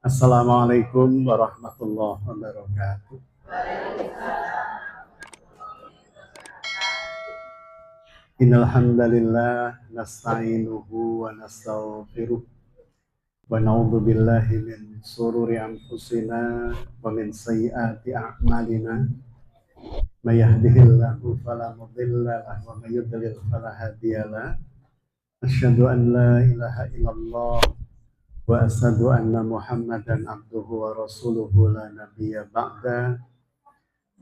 Assalamualaikum warahmatullahi wabarakatuh. Innal hamdalillah nasta'inuhu wa nastaghfiruh wa na'udzu billahi min shururi anfusina wa min sayyiati a'malina. May yahdihillahu fala mudilla lahu wa may yudlil fala hadiyalah. Asyhadu an la ilaha illallah wa asyhadu anna Muhammadan abduhu wa rasuluhu la nabiyya ba'da.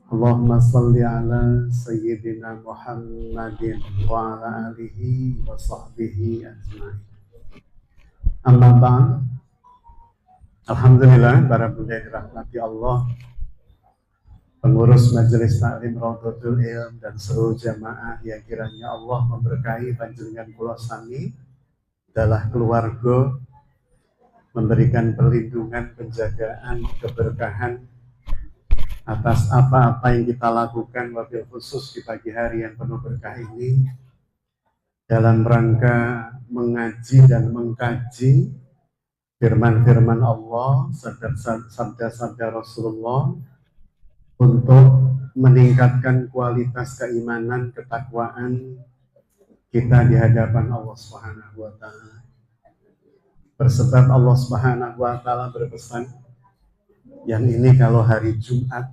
Allahumma salli ala sayyidina Muhammadin wa ala alihi wa sahbihi ajma'in. Amma ba'd. Alhamdulillah, para bunda yang dirahmati Allah, pengurus Majelis Taklim Raudhatul Ilm dan seluruh jamaah yang kiranya Allah memberkahi panjenengan kula sami dalah keluarga, memberikan perlindungan, penjagaan, keberkahan atas apa-apa yang kita lakukan, wabil khusus di pagi hari yang penuh berkah ini, dalam rangka mengaji dan mengkaji firman-firman Allah, sabda-sabda Rasulullah, untuk meningkatkan kualitas keimanan, ketakwaan kita di hadapan Allah Subhanahu wa Ta'ala. Bersebab Allah Subhanahu wa Ta'ala berpesan, yang ini kalau hari Jumat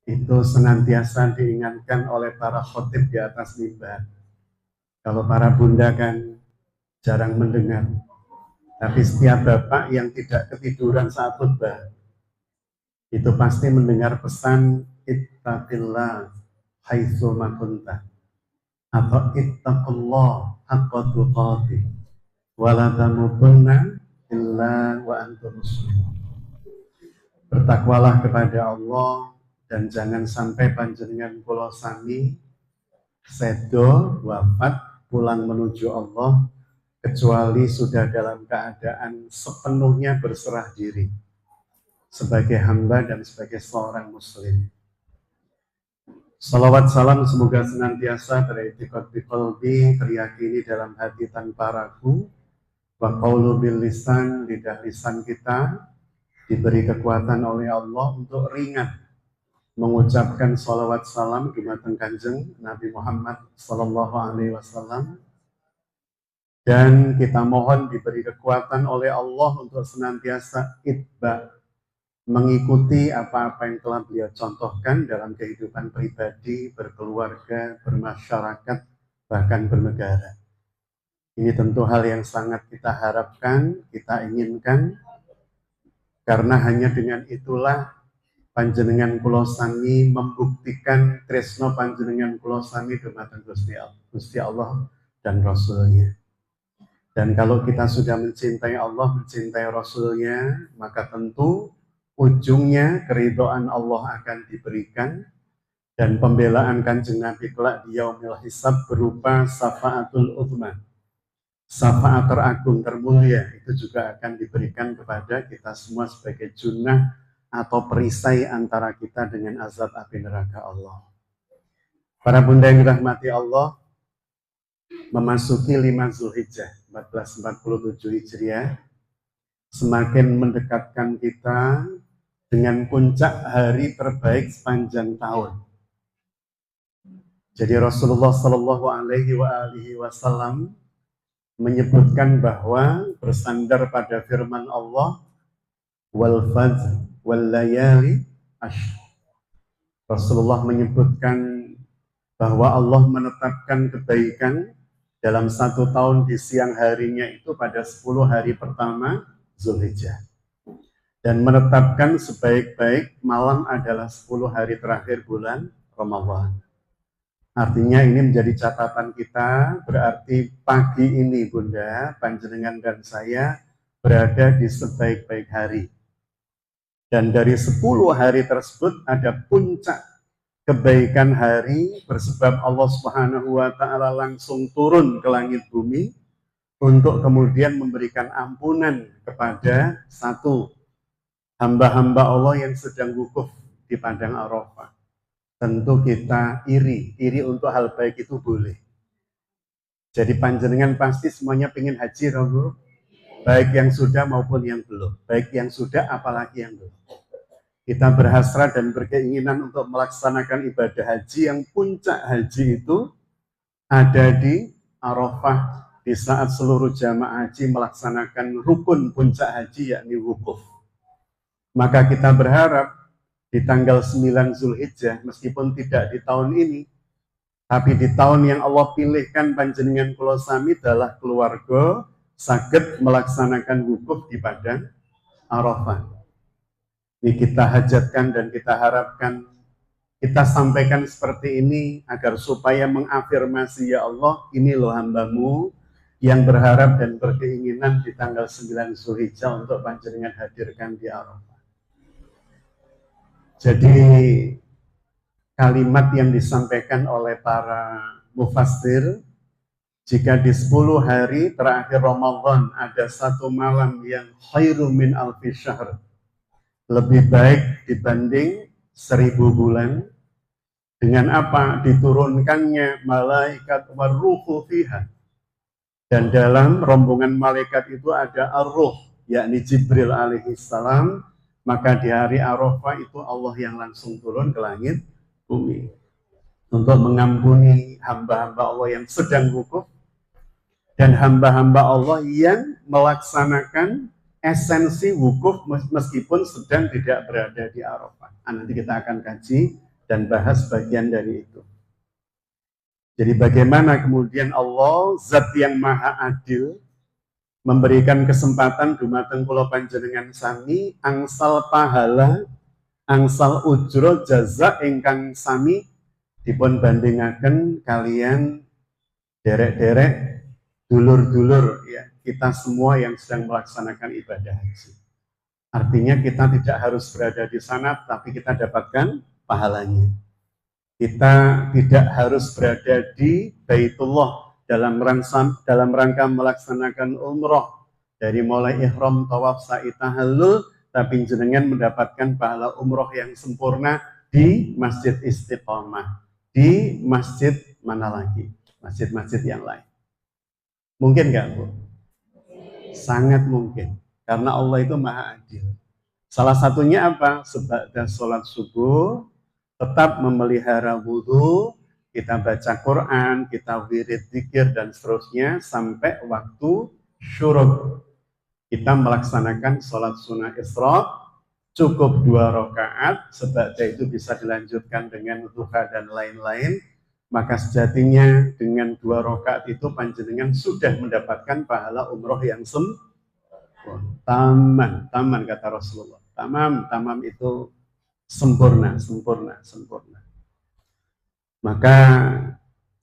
itu senantiasa diingatkan oleh para khotib di atas mimbar. Kalau para bunda kan jarang mendengar, tapi setiap bapak yang tidak ketiduran saat khutbah itu pasti mendengar pesan ittaqillah haitsu ma kunta, atau ittaqullah haqqa tuqatih wa la tamutunna illa wa antum muslimun. Bertakwalah kepada Allah dan jangan sampai panjenengan kula sami sedo wafat pulang menuju Allah kecuali sudah dalam keadaan sepenuhnya berserah diri sebagai hamba dan sebagai seorang muslim. Salawat salam semoga senantiasa teritikad di qalbi, teriyakini dalam hati tanpa ragu, wa qaulu bil lisan, lidah lisan kita diberi kekuatan oleh Allah untuk ringan mengucapkan salawat salam dumateng Kanjeng Nabi Muhammad sallallahu alaihi wasallam, dan kita mohon diberi kekuatan oleh Allah untuk senantiasa itba, mengikuti apa-apa yang telah beliau contohkan dalam kehidupan pribadi, berkeluarga, bermasyarakat, bahkan bernegara. Ini tentu hal yang sangat kita harapkan, kita inginkan, karena hanya dengan itulah panjenengan kula sami membuktikan tresno panjenengan kula sami dumateng Gusti Allah dan Rasulnya. Dan kalau kita sudah mencintai Allah, mencintai Rasulnya, maka tentu ujungnya keridhaan Allah akan diberikan, dan pembelaan Kanjeng Nabi kelak di yaumil hisab berupa syafaatul uzma, syafaat teragung termulia, itu juga akan diberikan kepada kita semua sebagai junnah atau perisai antara kita dengan azab api neraka Allah. Para bunda yang dirahmati Allah, memasuki 5 Zulhijjah 1447 Hijriah semakin mendekatkan kita dengan puncak hari terbaik sepanjang tahun. Jadi Rasulullah Shallallahu Alaihi Wasallam menyebutkan bahwa bersandar pada firman Allah, wal fajr wal layali ashr. Rasulullah menyebutkan bahwa Allah menetapkan kebaikan dalam 1 tahun di siang harinya itu pada 10 hari pertama Zulhijjah, dan menetapkan sebaik-baik malam adalah 10 hari terakhir bulan Ramadan. Artinya ini menjadi catatan kita, berarti pagi ini bunda, panjenengan dan saya berada di sebaik-baik hari. Dan dari 10 hari tersebut ada puncak kebaikan hari, bersebab Allah Subhanahu wa Ta'ala langsung turun ke langit bumi untuk kemudian memberikan ampunan kepada satu hamba-hamba Allah yang sedang wukuf di padang Arafah. Tentu kita iri untuk hal baik itu boleh. Jadi panjenengan pasti semuanya pengen haji, Bu. baik yang sudah maupun yang belum, baik yang sudah apalagi yang belum. Kita berhasrat dan berkeinginan untuk melaksanakan ibadah haji yang puncak haji itu ada di Arafah di saat seluruh jamaah haji melaksanakan rukun puncak haji yakni wukuf. Maka kita berharap di tanggal 9 Zulhijjah meskipun tidak di tahun ini, tapi di tahun yang Allah pilihkan panjenengan kula sami adalah keluarga saged melaksanakan wukuf di padang Arafah. Ini kita hajatkan dan kita harapkan, kita sampaikan seperti ini agar supaya mengafirmasi, ya Allah, ini loh hambamu yang berharap dan berkeinginan di tanggal 9 Zulhijjah untuk panjenengan hadirkan di Arafah. Jadi kalimat yang disampaikan oleh para mufassir, jika di 10 hari terakhir Ramadan ada satu malam yang khairu min alfi syahr, lebih baik dibanding 1000 bulan. Dengan apa? Diturunkannya malaikat waruhu fiha. Dan dalam rombongan malaikat itu ada ar-ruh, yakni Jibril alaihi salam. Maka di hari Arafah itu Allah yang langsung turun ke langit bumi untuk mengampuni hamba-hamba Allah yang sedang wukuf dan hamba-hamba Allah yang melaksanakan esensi wukuf meskipun sedang tidak berada di Arafah. Nanti kita akan kaji dan bahas bagian dari itu. Jadi bagaimana kemudian Allah, zat yang maha adil, memberikan kesempatan dumateng kula panjenengan sami angsal pahala, angsal ujro jaza ingkang sami dipun bandingaken kalian derek-derek dulur-dulur ya kita semua yang sedang melaksanakan ibadah haji. Artinya kita tidak harus berada di sana, tapi kita dapatkan pahalanya. Kita tidak harus berada di Baitullah dalam rangka melaksanakan umroh dari mulai ihram, tawaf, sa'i, tahallul, tapi jenengan mendapatkan pahala umroh yang sempurna di Masjid Istiqomah, di masjid mana lagi? Masjid-masjid yang lain. Mungkin nggak, Bu? Sangat mungkin, karena Allah itu maha adil. Salah satunya apa? Sebagai sholat subuh, tetap memelihara wudhu, kita baca Quran, kita wirid, zikir, dan seterusnya sampai waktu syuruk. Kita melaksanakan sholat sunnah isra, cukup 2 rakaat, sebagai itu bisa dilanjutkan dengan duha dan lain-lain. Maka sejatinya dengan 2 rakaat itu panjenengan sudah mendapatkan pahala umroh yang taman kata Rasulullah. Tamam itu sempurna. Maka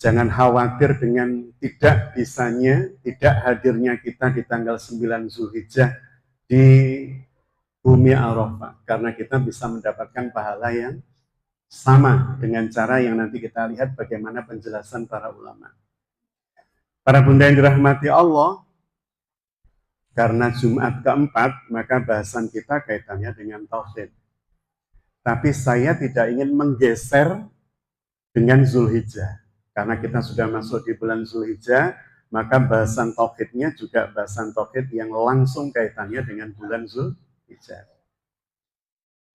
jangan khawatir dengan tidak hadirnya kita di tanggal 9 Zulhijjah di bumi Arafah, karena kita bisa mendapatkan pahala yang sama dengan cara yang nanti kita lihat bagaimana penjelasan para ulama. Para bunda yang dirahmati Allah, karena Jumat keempat, maka bahasan kita kaitannya dengan tauhid. Tapi saya tidak ingin menggeser dengan Zulhijjah. Karena kita sudah masuk di bulan Zulhijjah, maka bahasan tauhidnya juga bahasan tauhid yang langsung kaitannya dengan bulan Zulhijjah.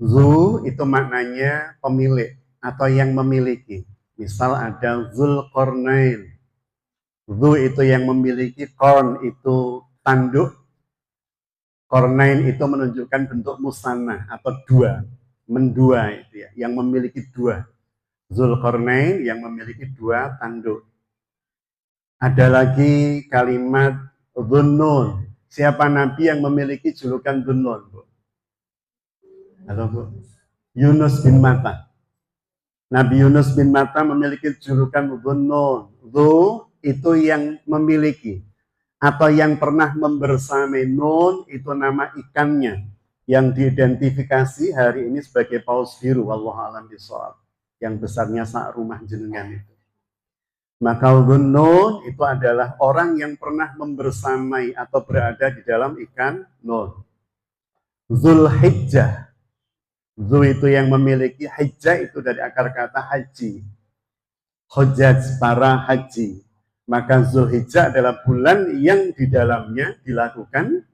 Zu itu maknanya pemilik atau yang memiliki. Misal ada Zulqarnain. Zu itu yang memiliki, Qarn itu tanduk, Qarnain itu menunjukkan bentuk musanna atau dua, mendua itu ya, yang memiliki dua. Zulqarnain yang memiliki 2 tanduk. Ada lagi kalimat Dhunnun. Siapa nabi yang memiliki julukan Dhunnun, Bu? Halo, Bu. Yunus bin Matta. Nabi Yunus bin Matta memiliki julukan Dhunnun. Dhu itu yang memiliki atau yang pernah membersamai. Nun itu nama ikannya yang diidentifikasi hari ini sebagai paus biru. Wallahu a'lam bishawab. Yang besarnya sak rumah jenengan itu. Maka Dhunnun itu adalah orang yang pernah membersamai atau berada di dalam ikan nun. Zulhijjah. Zul itu yang memiliki, hijjah itu dari akar kata haji. Hujjaj, para haji. Maka Zulhijjah adalah bulan yang di dalamnya dilakukan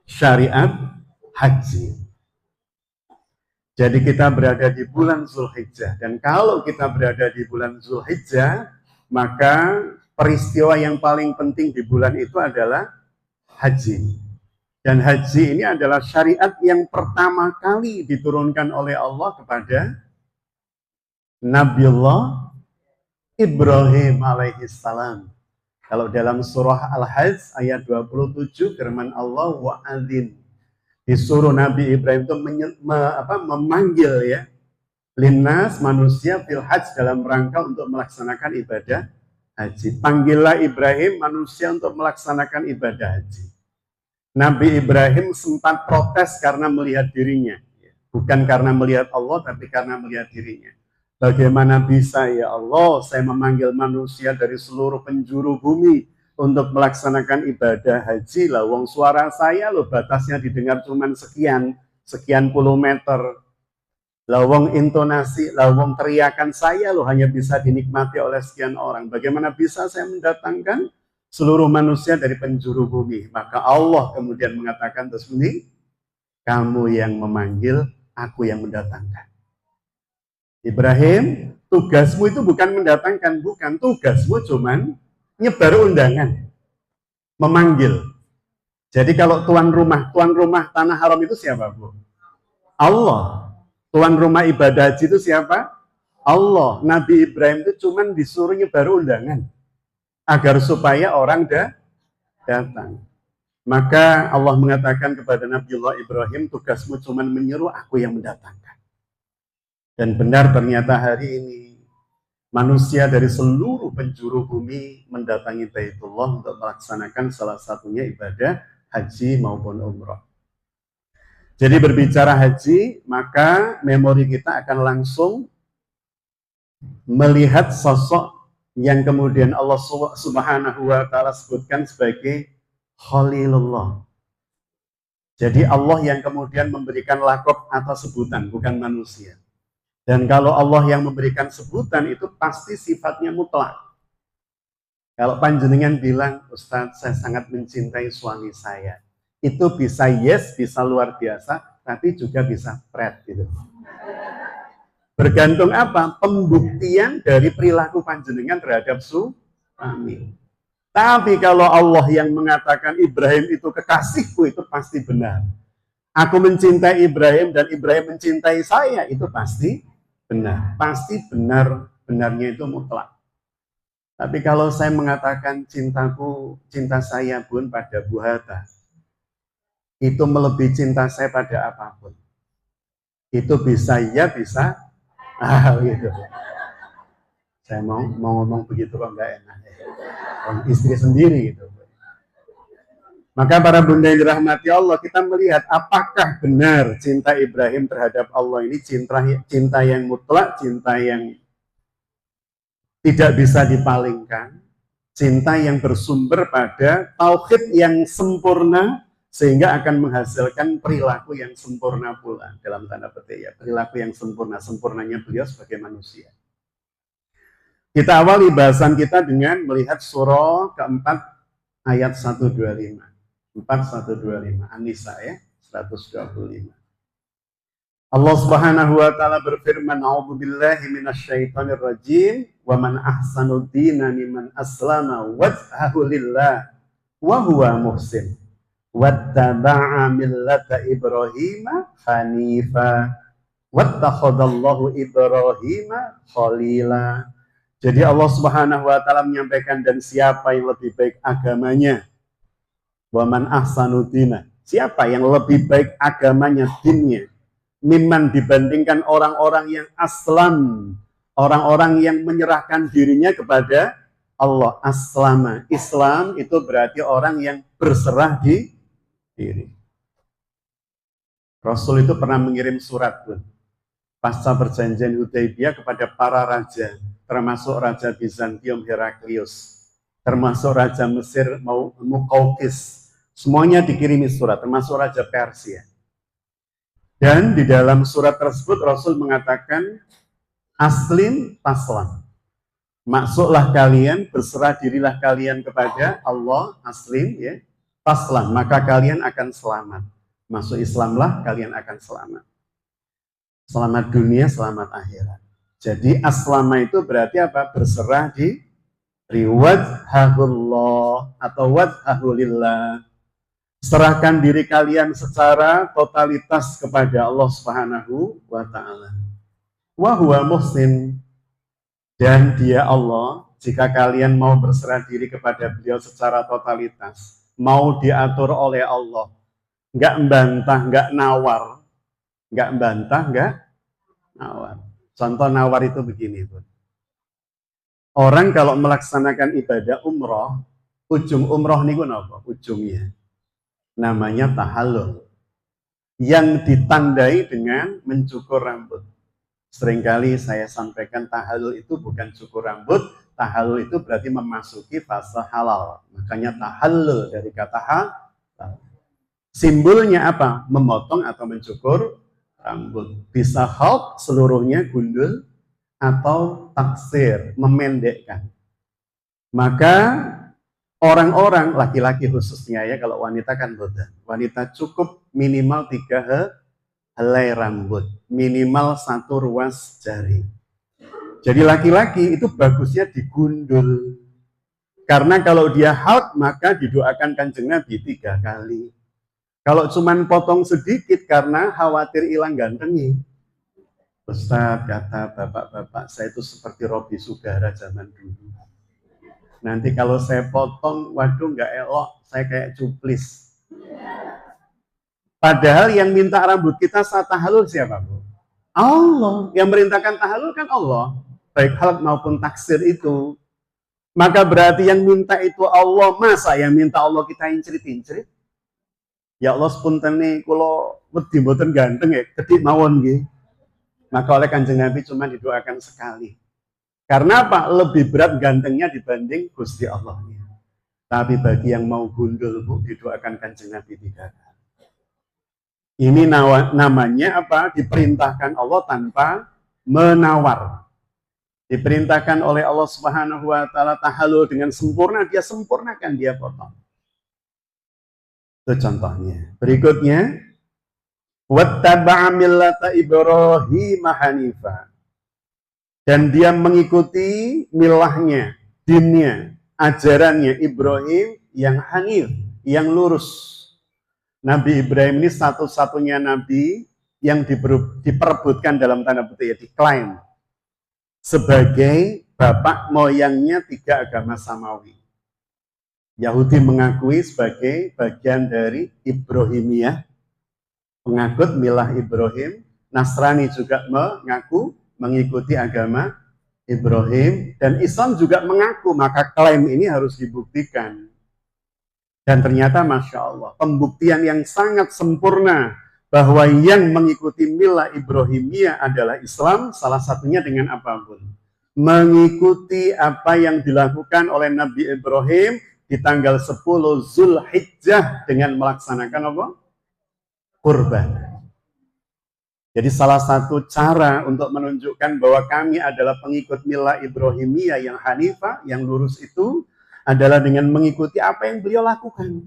syariat haji. Jadi kita berada di bulan Zulhijjah, dan kalau kita berada di bulan Zulhijjah, maka peristiwa yang paling penting di bulan itu adalah haji. Dan haji ini adalah syariat yang pertama kali diturunkan oleh Allah kepada Nabiullah Ibrahim alaihissalam. Kalau dalam surah Al-Hajj ayat 27, firman Allah, wa'adzin, disuruh Nabi Ibrahim itu memanggil ya linnas, manusia, fil hajj, dalam rangka untuk melaksanakan ibadah haji. Panggillah Ibrahim, manusia, untuk melaksanakan ibadah haji. Nabi Ibrahim sempat protes karena melihat dirinya, bukan karena melihat Allah, tapi karena melihat dirinya. Bagaimana bisa ya Allah, saya memanggil manusia dari seluruh penjuru bumi untuk melaksanakan ibadah haji, lah wong suara saya loh batasnya didengar cuman sekian puluh meter. Lah wong intonasi, lah wong teriakan saya loh hanya bisa dinikmati oleh sekian orang. Bagaimana bisa saya mendatangkan seluruh manusia dari penjuru bumi? Maka Allah kemudian mengatakan, terus ini, kamu yang memanggil, aku yang mendatangkan. Ibrahim, tugasmu itu bukan mendatangkan, bukan. Tugasmu cuman nyebar undangan, memanggil. Jadi kalau tuan rumah tanah haram itu siapa, Bu? Allah. Tuan rumah ibadah haji itu siapa? Allah. Nabi Ibrahim itu cuman disuruh nyebar undangan agar supaya orang datang. Maka Allah mengatakan kepada Nabiullah Ibrahim, tugasmu cuman menyeru, aku yang mendatangkan. Dan benar ternyata hari ini manusia dari seluruh penjuru bumi mendatangi Baitullah untuk melaksanakan salah satunya ibadah haji maupun umroh. Jadi berbicara haji, maka memori kita akan langsung melihat sosok yang kemudian Allah Subhanahu wa Ta'ala sebutkan sebagai Khalilullah. Jadi Allah yang kemudian memberikan laqab atau sebutan, bukan manusia. Dan kalau Allah yang memberikan sebutan itu pasti sifatnya mutlak. Kalau panjenengan bilang, Ustadz, saya sangat mencintai suami saya, itu bisa yes, bisa luar biasa, tapi juga bisa pret gitu. Bergantung apa? Pembuktian dari perilaku panjenengan terhadap suami. Tapi kalau Allah yang mengatakan Ibrahim itu kekasihku, itu pasti benar. Aku mencintai Ibrahim dan Ibrahim mencintai saya, itu pasti benar. Pasti benarnya itu mutlak. Tapi kalau saya mengatakan cinta saya Bun pada Bu Hatta, itu melebihi cinta saya pada apapun. Itu bisa ya, bisa gitu. Saya mau ngomong begitu kok nggak enak. Istri sendiri gitu. Maka para bunda yang dirahmati Allah, kita melihat apakah benar cinta Ibrahim terhadap Allah ini cinta yang mutlak, cinta yang tidak bisa dipalingkan, cinta yang bersumber pada tauhid yang sempurna, sehingga akan menghasilkan perilaku yang sempurna pula, dalam tanda petik ya, perilaku yang sempurnanya beliau sebagai manusia. Kita awali bahasan kita dengan melihat surah keempat ayat 125. 4125 An-Nisa ya, 125. Allah Subhanahu wa Ta'ala berfirman, a'udzubillahi minasyaitonir rajim, wa man ahsanu dina mimman aslama wajhahu lillah wa huwa muhsin wattaba'a millata Ibrahima hanifa wattakhadallahu Ibrahima khalila. Jadi Allah Subhanahu wa Ta'ala menyampaikan, dan siapa yang lebih baik agamanya, waman ahsanudina, siapa yang lebih baik agamanya, dinnya, mimman, dibandingkan orang-orang yang aslam, orang-orang yang menyerahkan dirinya kepada Allah. Aslama, Islam itu berarti orang yang berserah diri. Rasul itu pernah mengirim surat pasca perjanjian Hudaibiyah kepada para raja, termasuk Raja Bizantium Heraklius, termasuk Raja Mesir Muqawqis. Semuanya dikirimi surat, termasuk Raja Persia. Dan di dalam surat tersebut Rasul mengatakan, aslim taslam, masuklah kalian, berserah dirilah kalian kepada Allah, aslim ya, taslam, maka kalian akan selamat. Masuk Islamlah, kalian akan selamat. Selamat dunia, selamat akhirat. Jadi aslama itu berarti apa? Berserah di wajhahullah atau wajhahulillah. Serahkan diri kalian secara totalitas kepada Allah Subhanahu wa ta'ala. Wa huwa muhsin, dan dia Allah, jika kalian mau berserah diri kepada beliau secara totalitas, mau diatur oleh Allah, nggak membantah, nggak nawar, nggak membantah, nggak nawar. Contoh nawar itu begini, Bu. Orang kalau melaksanakan ibadah umroh, ujung umroh niku napa? Ujungnya namanya tahallul, yang ditandai dengan mencukur rambut. Seringkali saya sampaikan tahallul itu bukan cukur rambut, tahallul itu berarti memasuki fase halal. Makanya tahallul dari kata halal. Simbolnya apa? Memotong atau mencukur rambut. Bisa halq seluruhnya gundul, atau taksir, memendekkan. Maka orang-orang laki-laki khususnya ya, kalau wanita kan boten. Wanita cukup minimal 3 helai rambut, minimal 1 ruas jari. Jadi laki-laki itu bagusnya digundul. Karena kalau dia halq maka didoakan Kanjeng Nabi 3 kali. Kalau cuman potong sedikit karena khawatir hilang gantengnya. Ustaz, kata bapak-bapak, saya itu seperti Robi Sugara zaman dulu. Nanti kalau saya potong, waduh nggak elok, saya kayak cuplis. Padahal yang minta rambut kita saat tahallul siapa, Bu? Allah. Yang merintahkan tahallul kan Allah. Baik halq maupun taksir itu. Maka berarti yang minta itu Allah. Masa yang minta Allah kita incrit-incrit? Ya Allah sepunten nih, kalau wedi mboten ganteng ya, kedik mawon nggih. Maka oleh Kanjeng Nabi cuma didoakan sekali. Karena apa? Lebih berat gantengnya dibanding Gusti Allahnya. Tapi bagi yang mau gundul, Bu, didoakan Kanjeng Nabi 3 kali. Ini namanya apa? Diperintahkan Allah tanpa menawar. Diperintahkan oleh Allah Subhanahu wa ta'ala tahallul dengan sempurna, dia sempurnakan, dia potong. Itu contohnya. Berikutnya, wattaba'a millata Ibrahim hanifa. Dan dia mengikuti milahnya, dinnya, ajarannya Ibrahim yang hanif, yang lurus. Nabi Ibrahim ini satu-satunya nabi yang diperebutkan dalam tanda petik, ya, diklaim sebagai bapak moyangnya 3 agama samawi. Yahudi mengakui sebagai bagian dari Ibrahimiyah, pengikut milah Ibrahim. Nasrani juga mengaku mengikuti agama Ibrahim, dan Islam juga mengaku. Maka klaim ini harus dibuktikan. Dan ternyata Masya Allah, pembuktian yang sangat sempurna bahwa yang mengikuti milah Ibrahimiyah adalah Islam, salah satunya dengan apapun. Mengikuti apa yang dilakukan oleh Nabi Ibrahim di tanggal 10 Zulhijjah dengan melaksanakan apa? Kurban. Jadi salah satu cara untuk menunjukkan bahwa kami adalah pengikut milah Ibrahimiyah yang hanifah, yang lurus itu adalah dengan mengikuti apa yang beliau lakukan.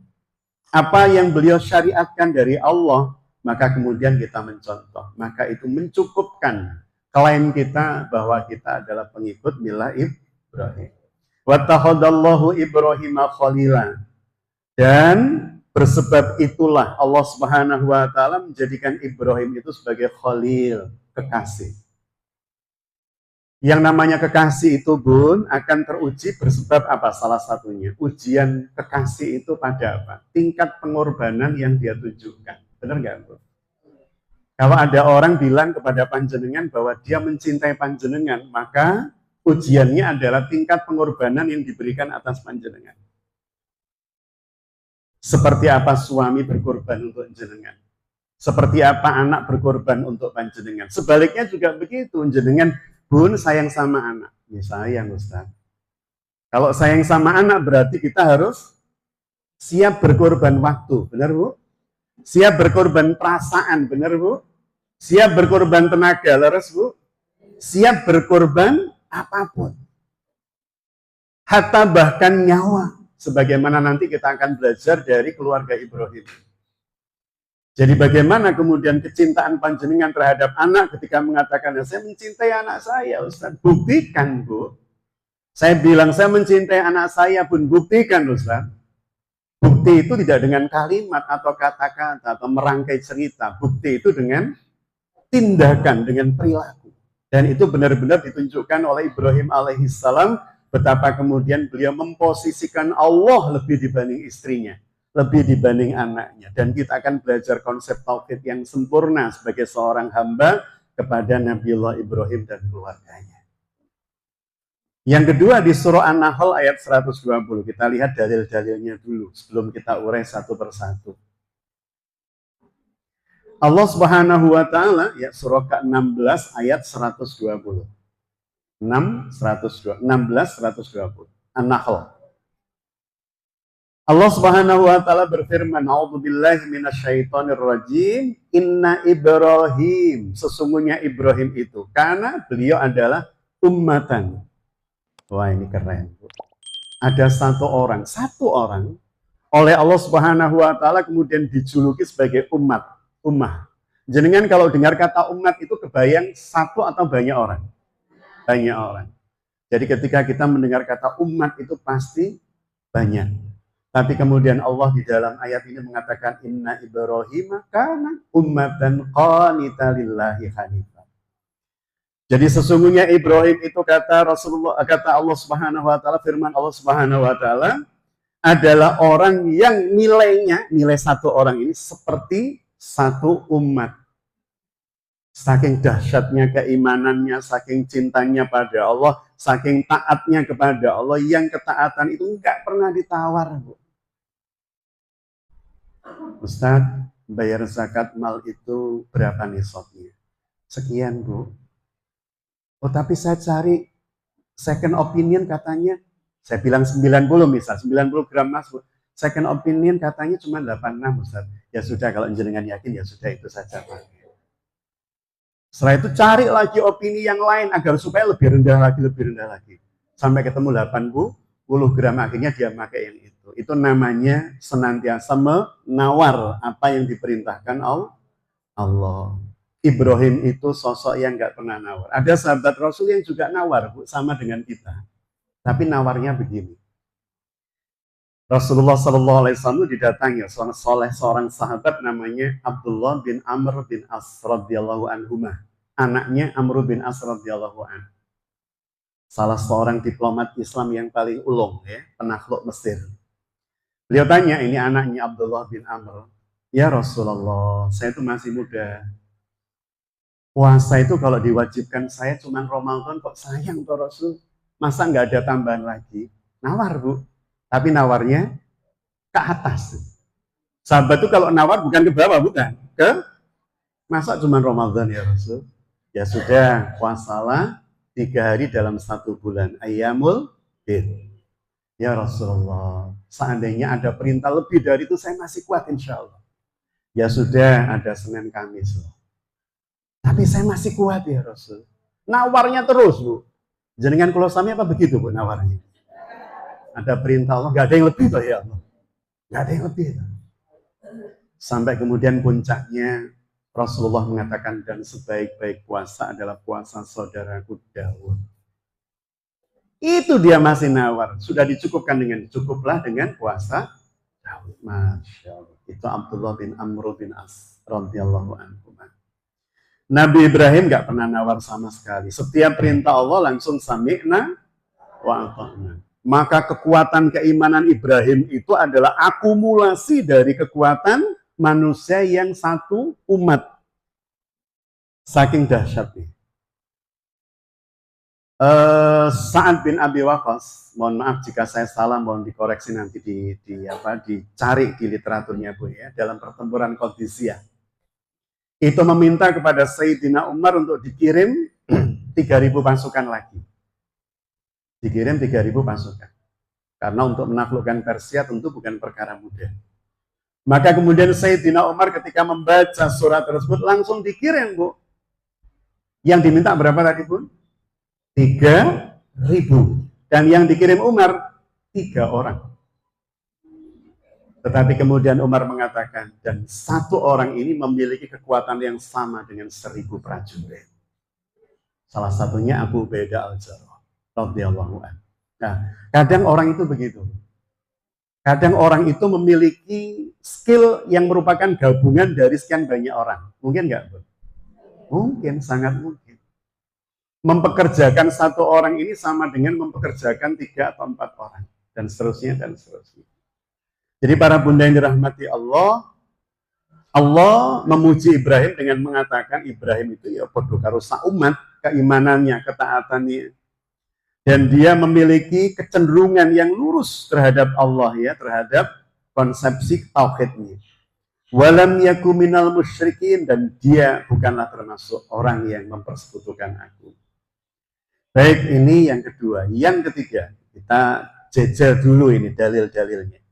Apa yang beliau syariatkan dari Allah, maka kemudian kita mencontoh. Maka itu mencukupkan klaim kita bahwa kita adalah pengikut milah Ibrahim. Wattakhadallahu Ibrahim khalila. Dan bersebab itulah Allah Subhanahu wa ta'ala menjadikan Ibrahim itu sebagai khalil, kekasih. Yang namanya kekasih itu, Bun, akan teruji bersebab apa? Salah satunya, ujian kekasih itu pada apa? Tingkat pengorbanan yang dia tunjukkan. Benar nggak, Bun? Kalau ada orang bilang kepada panjenengan bahwa dia mencintai panjenengan, maka ujiannya adalah tingkat pengorbanan yang diberikan atas panjenengan. Seperti apa suami berkorban untuk jenengan? Seperti apa anak berkorban untuk panjenengan? Sebaliknya juga begitu, jenengan, Bun, sayang sama anak. Ya sayang, Ustaz. Kalau sayang sama anak berarti kita harus siap berkorban waktu, benar Bu? Siap berkorban perasaan, benar Bu? Siap berkorban tenaga, leres Bu? Siap berkorban apapun. Hatta bahkan nyawa. sebagaimana nanti kita akan belajar dari keluarga Ibrahim. Jadi bagaimana kemudian kecintaan panjenengan terhadap anak ketika mengatakan, saya mencintai anak saya, Ustaz. Buktikan, Bu. Saya bilang, saya mencintai anak saya pun, buktikan, Ustaz. Bukti itu tidak dengan kalimat atau kata-kata atau merangkai cerita. Bukti itu dengan tindakan, dengan perilaku. Dan itu benar-benar ditunjukkan oleh Ibrahim alaihissalam, betapa kemudian beliau memposisikan Allah lebih dibanding istrinya, lebih dibanding anaknya. Dan kita akan belajar konsep tauhid yang sempurna sebagai seorang hamba kepada Nabiullah Ibrahim dan keluarganya. Yang kedua di surah An-Nahl ayat 120. Kita lihat dalil-dalilnya dulu sebelum kita urai satu persatu. Allah Subhanahu wa taala ya surah ke-16 ayat 120. 16 120. An-Nahl. Allah Subhanahu wa taala berfirman, "A'udzubillahi minasyaitonir rajim. Inna Ibrahim." Sesungguhnya Ibrahim itu karena beliau adalah ummatan. Wah, ini keren. Ada satu orang oleh Allah Subhanahu wa taala kemudian dijuluki sebagai ummah. Jenengan kalau dengar kata umat itu kebayang satu atau banyak orang? Banyak orang. Jadi ketika kita mendengar kata umat itu pasti banyak. Tapi kemudian Allah di dalam ayat ini mengatakan inna Ibrahim kana ummatan qanitan lillahi hanifan. Jadi sesungguhnya Ibrahim itu kata Allah Subhanahu wa taala, firman Allah Subhanahu wa taala adalah orang yang nilai satu orang ini seperti satu umat. Saking dahsyatnya keimanannya, saking cintanya pada Allah, saking taatnya kepada Allah, yang ketaatan itu enggak pernah ditawar, Bu. Ustaz, bayar zakat mal itu berapa nisabnya? Sekian, Bu. Oh, tapi saya cari second opinion katanya, saya bilang 90 misal, 90 gram emas, Bu. Second opinion katanya cuma 86, Ustaz. Ya sudah, kalau jenengan yakin, ya sudah itu saja, Pak. Setelah itu cari lagi opini yang lain agar supaya lebih rendah lagi. Sampai ketemu 80 gram, akhirnya dia pakai yang itu. Itu namanya senantiasa menawar apa yang diperintahkan Allah. Ibrahim itu sosok yang nggak pernah nawar. Ada sahabat Rasul yang juga nawar, Bu, sama dengan kita. Tapi nawarnya begini. Rasulullah SAW didatangi oleh seorang sahabat namanya Abdullah bin Amr bin As radhiyallahu anhumah. Anaknya Amr bin As radhiyallahu anhu. Salah seorang diplomat Islam yang paling ulung, ya, penakluk Mesir. Beliau tanya, ini anaknya Abdullah bin Amr. Ya Rasulullah, saya itu masih muda. Puasa itu kalau diwajibkan saya cuma Ramadan kok sayang tuh Rasul. Masa nggak ada tambahan lagi? Nawar, Bu. Tapi nawarnya ke atas. Sahabat itu kalau nawar bukan ke bawah, bukan. Masa cuma Ramadan ya Rasul? Ya sudah, puasalah 3 hari dalam 1 bulan. Ayyamul bid. Ya Rasulullah, seandainya ada perintah lebih dari itu saya masih kuat insya Allah. Ya sudah, ada Senin Kamis. Tapi saya masih kuat ya Rasul. Nawarnya terus, Bu. Jenengan kalau sami apa begitu, Bu, nawarnya? Ada perintah Allah, nggak ada yang lebih tuh ya Allah. Nggak ada yang lebih. Sampai kemudian puncaknya Rasulullah mengatakan, dan sebaik-baik puasa adalah puasa saudaraku Daud. Itu dia masih nawar. Sudah dicukupkan cukuplah dengan puasa Daud. Masya Allah. Itu Abdullah bin Amr bin As radhiyallahu anhu. Nabi Ibrahim nggak pernah nawar sama sekali. Setiap perintah Allah langsung sami'na wa ata'na. Maka kekuatan keimanan Ibrahim itu adalah akumulasi dari kekuatan manusia yang satu umat. Saking dahsyatnya. Sa'ad bin Abi Waqqas, mohon maaf jika saya salah, mohon dikoreksi nanti dicari di literaturnya, Bu, ya, dalam pertempuran Qadisiyah. Itu meminta kepada Sayyidina Umar untuk dikirim 3.000 pasukan lagi. Dikirim 3.000 pasukan. Karena untuk menaklukkan Persia tentu bukan perkara mudah. Maka kemudian Sayyidina Umar ketika membaca surat tersebut langsung dikirim, Bu. Yang diminta berapa tadi, Bu? 3.000. Dan yang dikirim Umar 3 orang. Tetapi kemudian Umar mengatakan, dan satu orang ini memiliki kekuatan yang sama dengan 1000 prajurit. Salah satunya Abu Ubaidah al-Jarrah radhiyallahu anhu. Nah, kadang orang itu begitu. Kadang orang itu memiliki skill yang merupakan gabungan dari sekian banyak orang. Mungkin nggak? Mungkin, sangat mungkin. Mempekerjakan satu orang ini sama dengan mempekerjakan 3 atau 4 orang. Dan seterusnya, dan seterusnya. Jadi para bunda yang dirahmati Allah, Allah memuji Ibrahim dengan mengatakan Ibrahim itu ya podo karo saumat, keimanannya, ketaatannya. Dan dia memiliki kecenderungan yang lurus terhadap Allah ya, terhadap konsepsi tauhidnya. Walam yaku minal musyrikin, dan dia bukanlah termasuk orang yang mempersekutukan aku. Baik, ini yang kedua. Yang ketiga, kita jejel dulu ini dalil-dalilnya.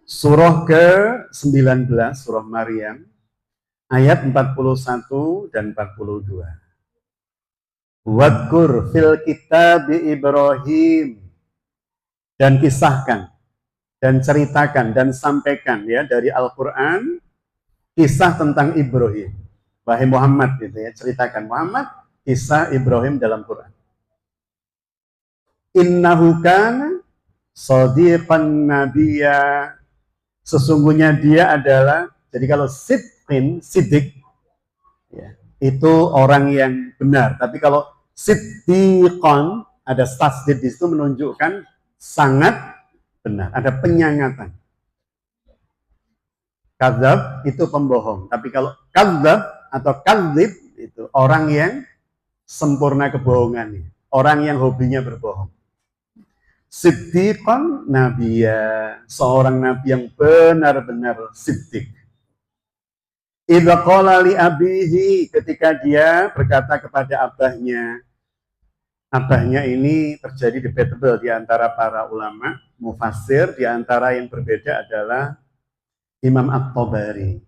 Surah ke-19, surah Maryam, ayat 41 dan 42. Wadkur fil kitabi Ibrahim, dan kisahkan, dan ceritakan, dan sampaikan ya dari Al-Quran, kisah tentang Ibrahim. Wahai Muhammad, gitu ya, ceritakan Muhammad, kisah Ibrahim dalam Quran. Innahu kana shadiqan nabiyya, sesungguhnya dia adalah, jadi kalau sidqin, sidik ya, itu orang yang benar. Tapi kalau siddiqan, ada tasdid di situ menunjukkan sangat benar, ada penyangatan. Kadzab itu pembohong, tapi kalau kadzab atau kadzib itu orang yang sempurna kebohongannya, orang yang hobinya berbohong. Siddiqan nabiyya, seorang nabi yang benar-benar siddiq. Idza qala li abihi, ketika dia berkata kepada abahnya. Abahnya ini terjadi debatable di antara para ulama mufassir, di antara yang berbeda adalah Imam At-Tabari.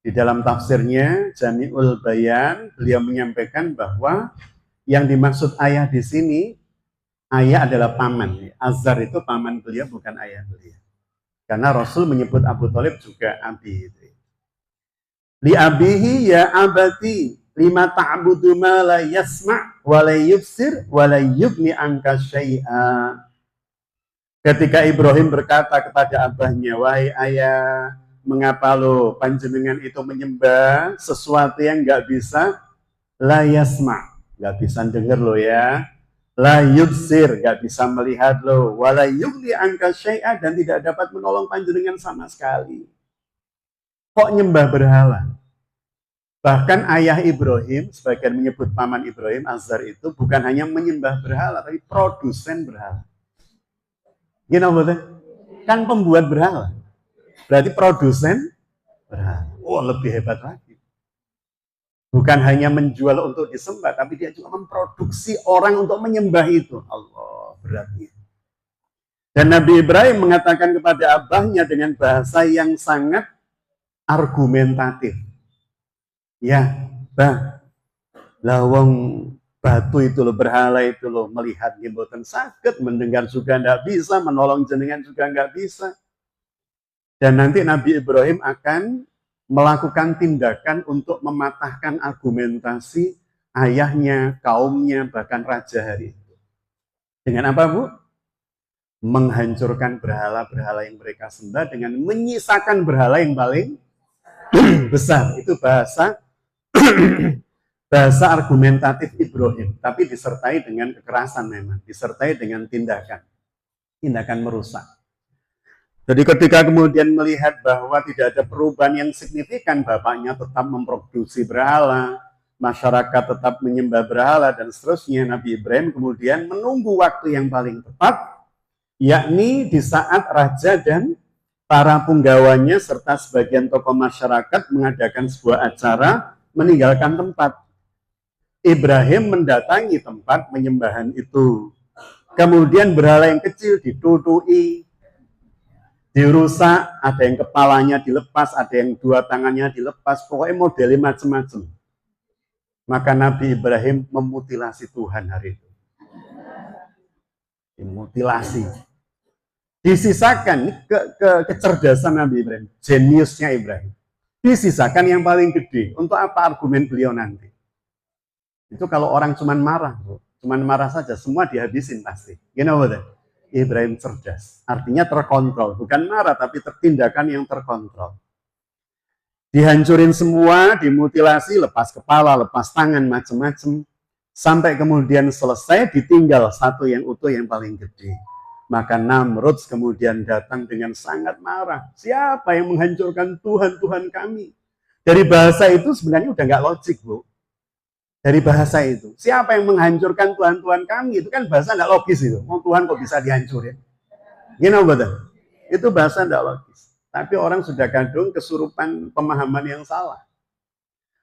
Di dalam tafsirnya Jami'ul Bayan, beliau menyampaikan bahwa yang dimaksud ayah di sini, ayah adalah paman. Azhar itu paman beliau, bukan ayah beliau. Karena Rasul menyebut Abu Thalib juga abi. Li abihi ya abati lima ta'budu ma la yasma' wa la yubsir wa la yubni anka syai'a. Ketika Ibrahim berkata kepada abahnya, wahai ayah, mengapa lo panjenengan itu menyembah sesuatu yang nggak bisa la yasma', nggak bisa dengar lo ya, la yubsir, nggak bisa melihat lo, wa la yubni anka syai'a, dan tidak dapat menolong panjenengan sama sekali. Kok nyembah berhala? Bahkan ayah Ibrahim, sebagian menyebut paman Ibrahim, Azhar itu bukan hanya menyembah berhala, tapi produsen berhala. Gini betul? Kan pembuat berhala. Berarti produsen berhala. Oh, lebih hebat lagi. Bukan hanya menjual untuk disembah, tapi dia juga memproduksi orang untuk menyembah itu. Allah, beratnya. Dan Nabi Ibrahim mengatakan kepada abahnya dengan bahasa yang sangat argumentatif. Ya, bah, lawang batu itu loh, berhala itu loh, melihat mboten sakit, mendengar juga nggak bisa, menolong jenengan juga nggak bisa. Dan nanti Nabi Ibrahim akan melakukan tindakan untuk mematahkan argumentasi ayahnya, kaumnya, bahkan raja hari itu. Dengan apa, Bu? Menghancurkan berhala-berhala yang mereka sembah dengan menyisakan berhala yang paling besar. Itu bahasa bahasa argumentatif Ibrahim, tapi disertai dengan kekerasan memang, disertai dengan tindakan merusak. Jadi ketika kemudian melihat bahwa tidak ada perubahan yang signifikan, bapaknya tetap memproduksi berhala, masyarakat tetap menyembah berhala, dan seterusnya, Nabi Ibrahim kemudian menunggu waktu yang paling tepat, yakni di saat raja dan para punggawanya serta sebagian tokoh masyarakat mengadakan sebuah acara meninggalkan tempat. Ibrahim mendatangi tempat penyembahan itu. Kemudian berhala yang kecil ditutui, dirusak, ada yang kepalanya dilepas, ada yang 2 tangannya dilepas, pokoknya modelnya macam-macam. Maka Nabi Ibrahim memutilasi Tuhan hari itu. Dimutilasi. Disisakan kecerdasan Nabi Ibrahim, jeniusnya Ibrahim. Disisakan yang paling gede. Untuk apa argumen beliau nanti? Itu kalau orang cuman marah saja, semua dihabisin pasti. You know what? Ibrahim cerdas. Artinya terkontrol. Bukan marah, tapi tindakan yang terkontrol. Dihancurin semua, dimutilasi, lepas kepala, lepas tangan, macam-macam. Sampai kemudian selesai, ditinggal satu yang utuh yang paling gede. Maka Namrud kemudian datang dengan sangat marah. Siapa yang menghancurkan Tuhan-Tuhan kami? Dari bahasa itu sebenarnya udah nggak logik, Bu. Dari bahasa itu. Siapa yang menghancurkan Tuhan-Tuhan kami? Itu kan bahasa nggak logis itu. Mau Tuhan kok bisa dihancurin? You know, betul? Itu bahasa nggak logis. Tapi orang sudah kadung kesurupan pemahaman yang salah.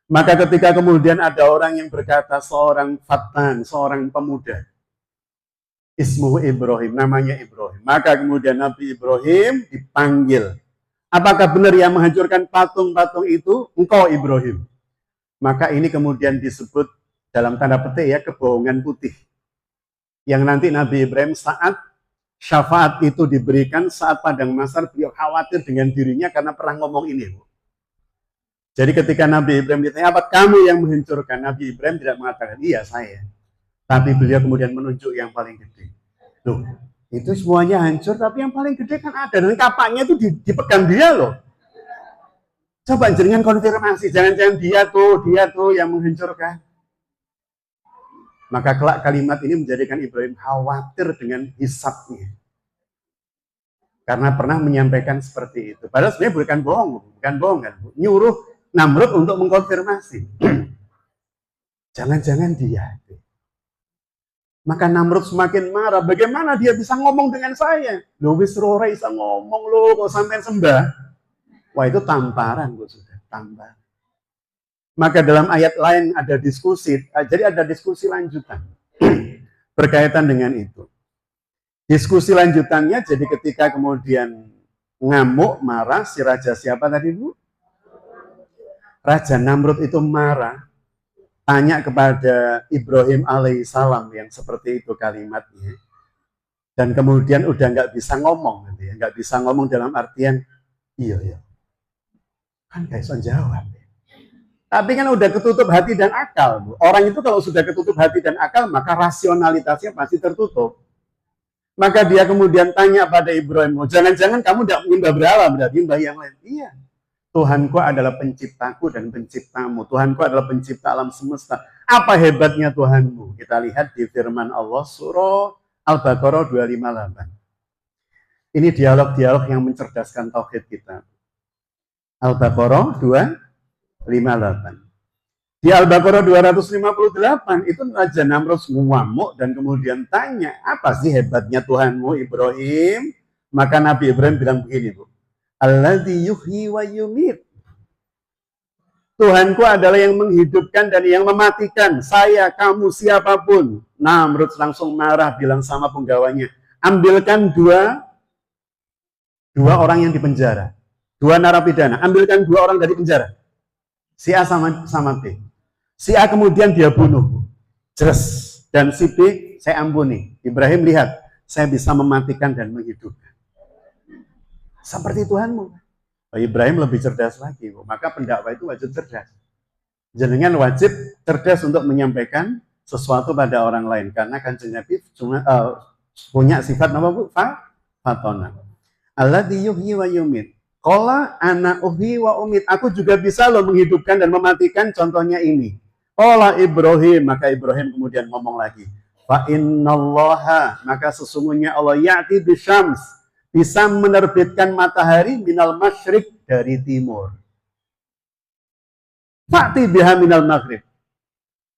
Maka ketika kemudian ada orang yang berkata, seorang fatan, seorang pemuda, ismuhu Ibrahim, namanya Ibrahim. Maka kemudian Nabi Ibrahim dipanggil. Apakah benar yang menghancurkan patung-patung itu? Engkau Ibrahim. Maka ini kemudian disebut dalam tanda petik ya, kebohongan putih. Yang nanti Nabi Ibrahim saat syafaat itu diberikan, saat padang mahsyar beliau khawatir dengan dirinya karena pernah ngomong ini. Jadi ketika Nabi Ibrahim ditanya, apa kamu yang menghancurkan? Nabi Ibrahim tidak mengatakan, iya saya. Tapi beliau kemudian menunjuk yang paling gede. Loh, itu semuanya hancur, tapi yang paling gede kan ada. Dan kapaknya itu dipegang dia loh. Coba jenengan konfirmasi, jangan-jangan dia tuh yang menghancurkan. Maka kelak kalimat ini menjadikan Ibrahim khawatir dengan hisabnya. Karena pernah menyampaikan seperti itu. Padahal sebenarnya bukan bohong kan. Nyuruh Namrud untuk mengkonfirmasi. Jangan-jangan dia. Maka Namrud semakin marah. Bagaimana dia bisa ngomong dengan saya? Loh, wis ora bisa ngomong loh, kok sampai sembah. Wah, itu tamparan, Bu, sudah tamparan. Maka dalam ayat lain ada diskusi, jadi ada diskusi lanjutan berkaitan dengan itu. Diskusi lanjutannya, jadi ketika kemudian ngamuk, marah, si raja siapa tadi, Bu? Raja Namrud itu marah, tanya kepada Ibrahim alaihissalam yang seperti itu kalimatnya. Dan kemudian udah nggak bisa ngomong, nggak bisa ngomong dalam artian, iya, kan gak bisa jawab. Tapi kan udah ketutup hati dan akal, Bu. Orang itu kalau sudah ketutup hati dan akal, maka rasionalitasnya pasti tertutup. Maka dia kemudian tanya pada Ibrahim, jangan-jangan kamu tidak menyembah berhala, berarti menyembah yang lain. Iya. Tuhanku adalah penciptaku dan penciptamu. Tuhanku adalah pencipta alam semesta. Apa hebatnya Tuhanmu? Kita lihat di firman Allah surah Al-Baqarah 258. Ini dialog-dialog yang mencerdaskan tauhid kita. Al-Baqarah 258. Di Al-Baqarah 258 itu Raja Namrud ngamuk dan kemudian tanya, apa sih hebatnya Tuhanmu Ibrahim? Maka Nabi Ibrahim bilang begini, Bu. Alladzi yuhyi wa yumit. Tuhanku adalah yang menghidupkan dan yang mematikan. Saya, kamu, siapapun. Namrud langsung marah, bilang sama penggawanya, ambilkan dua orang yang dipenjara. 2 narapidana. Ambilkan 2 orang dari penjara. Si A sama B. Si A kemudian dia bunuh. Jeres. Dan si B saya ampuni. Ibrahim lihat, saya bisa mematikan dan menghidupkan. Seperti Tuhanmu. Ibrahim lebih cerdas lagi. Maka pendakwa itu wajib cerdas. Jenengan wajib cerdas untuk menyampaikan sesuatu pada orang lain. Karena Kanjeng Nabi punya sifat apa, Bu? Fatona. Alladzi yuhyi wa yumit. Qala ana uhyi wa umit. Aku juga bisa loh menghidupkan dan mematikan, contohnya ini. Qala Ibrahim. Maka Ibrahim kemudian ngomong lagi. Fa innallaha. Maka sesungguhnya Allah ya'ti bisyams. Bisa menerbitkan matahari minal masyrik, dari timur. Fa'ti biha minal maghrib.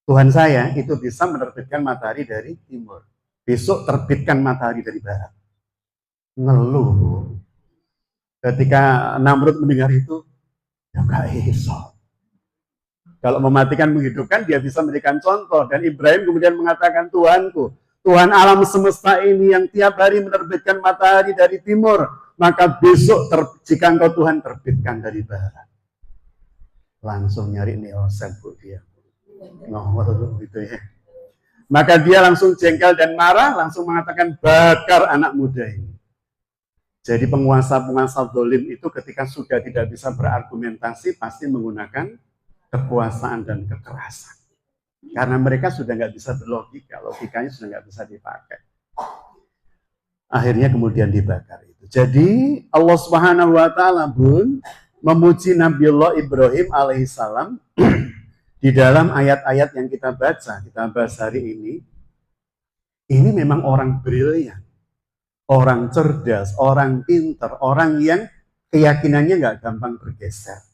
Tuhan saya itu bisa menerbitkan matahari dari timur. Besok terbitkan matahari dari barat. Ngeluh. Ketika Namrud mendengar itu, ya gak iso. Kalau mematikan menghidupkan, dia bisa memberikan contoh. Dan Ibrahim kemudian mengatakan, Tuhanku, Tuhan alam semesta ini yang tiap hari menerbitkan matahari dari timur, maka besok jika engkau Tuhan terbitkan dari barat. Langsung nyari Neosep, Bu, dia. Gitu ya. Maka dia langsung jengkel dan marah, langsung mengatakan bakar anak muda ini. Jadi penguasa-penguasa zalim itu ketika sudah tidak bisa berargumentasi pasti menggunakan kekuasaan dan kekerasan. Karena mereka sudah nggak bisa berlogika, logikanya sudah nggak bisa dipakai. Akhirnya kemudian dibakar itu. Jadi Allah Subhanahu wa taala pun memuji Nabiullah Ibrahim alaihissalam di dalam ayat-ayat yang kita bahas hari ini memang orang brilian, orang cerdas, orang pintar, orang yang keyakinannya nggak gampang bergeser.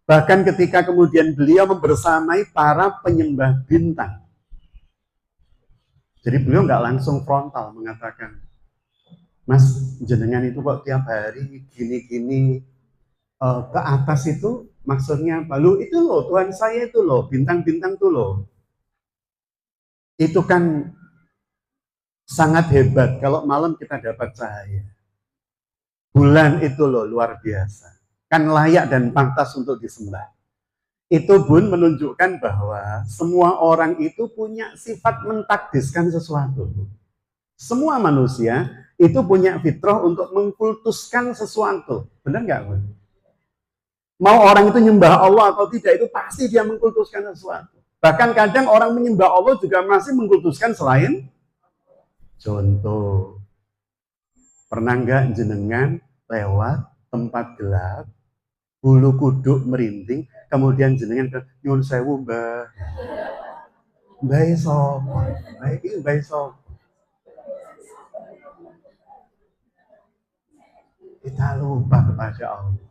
Bahkan ketika kemudian beliau membersamai para penyembah bintang. Jadi beliau nggak langsung frontal mengatakan, Mas, jenengan itu kok tiap hari gini-gini ke atas itu maksudnya apa? Lu itu loh, Tuhan saya itu loh, bintang-bintang tuh loh. Itu kan sangat hebat kalau malam kita dapat cahaya. Bulan itu loh luar biasa. Kan layak dan pantas untuk disembah. Itu pun menunjukkan bahwa semua orang itu punya sifat mentakdiskan sesuatu. Semua manusia itu punya fitrah untuk mengkultuskan sesuatu. Benar nggak, Bun? Mau orang itu nyembah Allah atau tidak, itu pasti dia mengkultuskan sesuatu. Bahkan kadang orang menyembah Allah juga masih mengkultuskan selain. Contoh, pernah nggak jenengan lewat tempat gelap, bulu kuduk merinding, kemudian jenengan nyun sewu mbah, mbah sop, mbah sop. Kita lupa kepada Allah.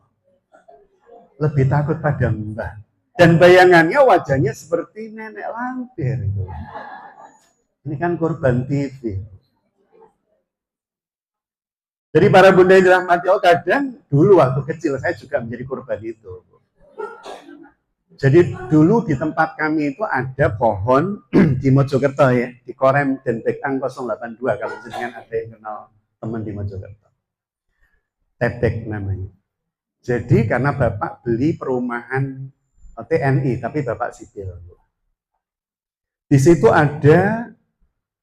Lebih takut pada mbah. Dan bayangannya wajahnya seperti nenek lampir itu. Ini kan korban TV. Jadi para bunda yang dirahmati Allah, kadang dulu waktu kecil saya juga menjadi korban itu. Jadi dulu di tempat kami itu ada pohon di Mojokerto ya, di Korem dan Bekang 082 kalau jenengan ada yang kenal teman di Mojokerto. Tebek namanya. Jadi karena Bapak beli perumahan TNI, tapi Bapak sipil. Di situ ada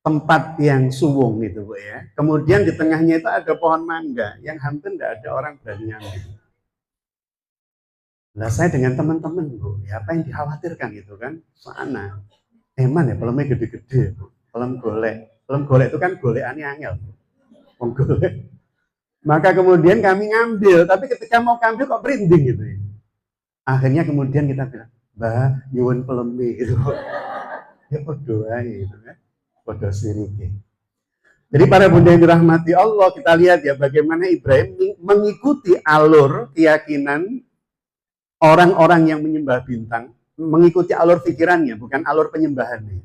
tempat yang suwung gitu Bu ya. Kemudian di tengahnya itu ada pohon mangga yang hampir tidak ada orang berani ngambil. Nah saya dengan teman-teman Bu, ya apa yang dikhawatirkan gitu kan? Sana, eman ya, pelemnya gede-gede Bu. Pelem golek itu kan golekannya angel. Golek. Maka kemudian kami ngambil, tapi ketika mau ngambil kok merinding gitu ya. Akhirnya kemudian kita bilang, Mbah, nyuwun pelemi gitu. Ya podo ae gitu kan. Podo sirike. Jadi para bunda yang dirahmati Allah, kita lihat ya bagaimana Ibrahim mengikuti alur keyakinan orang-orang yang menyembah bintang, mengikuti alur pikirannya, bukan alur penyembahannya.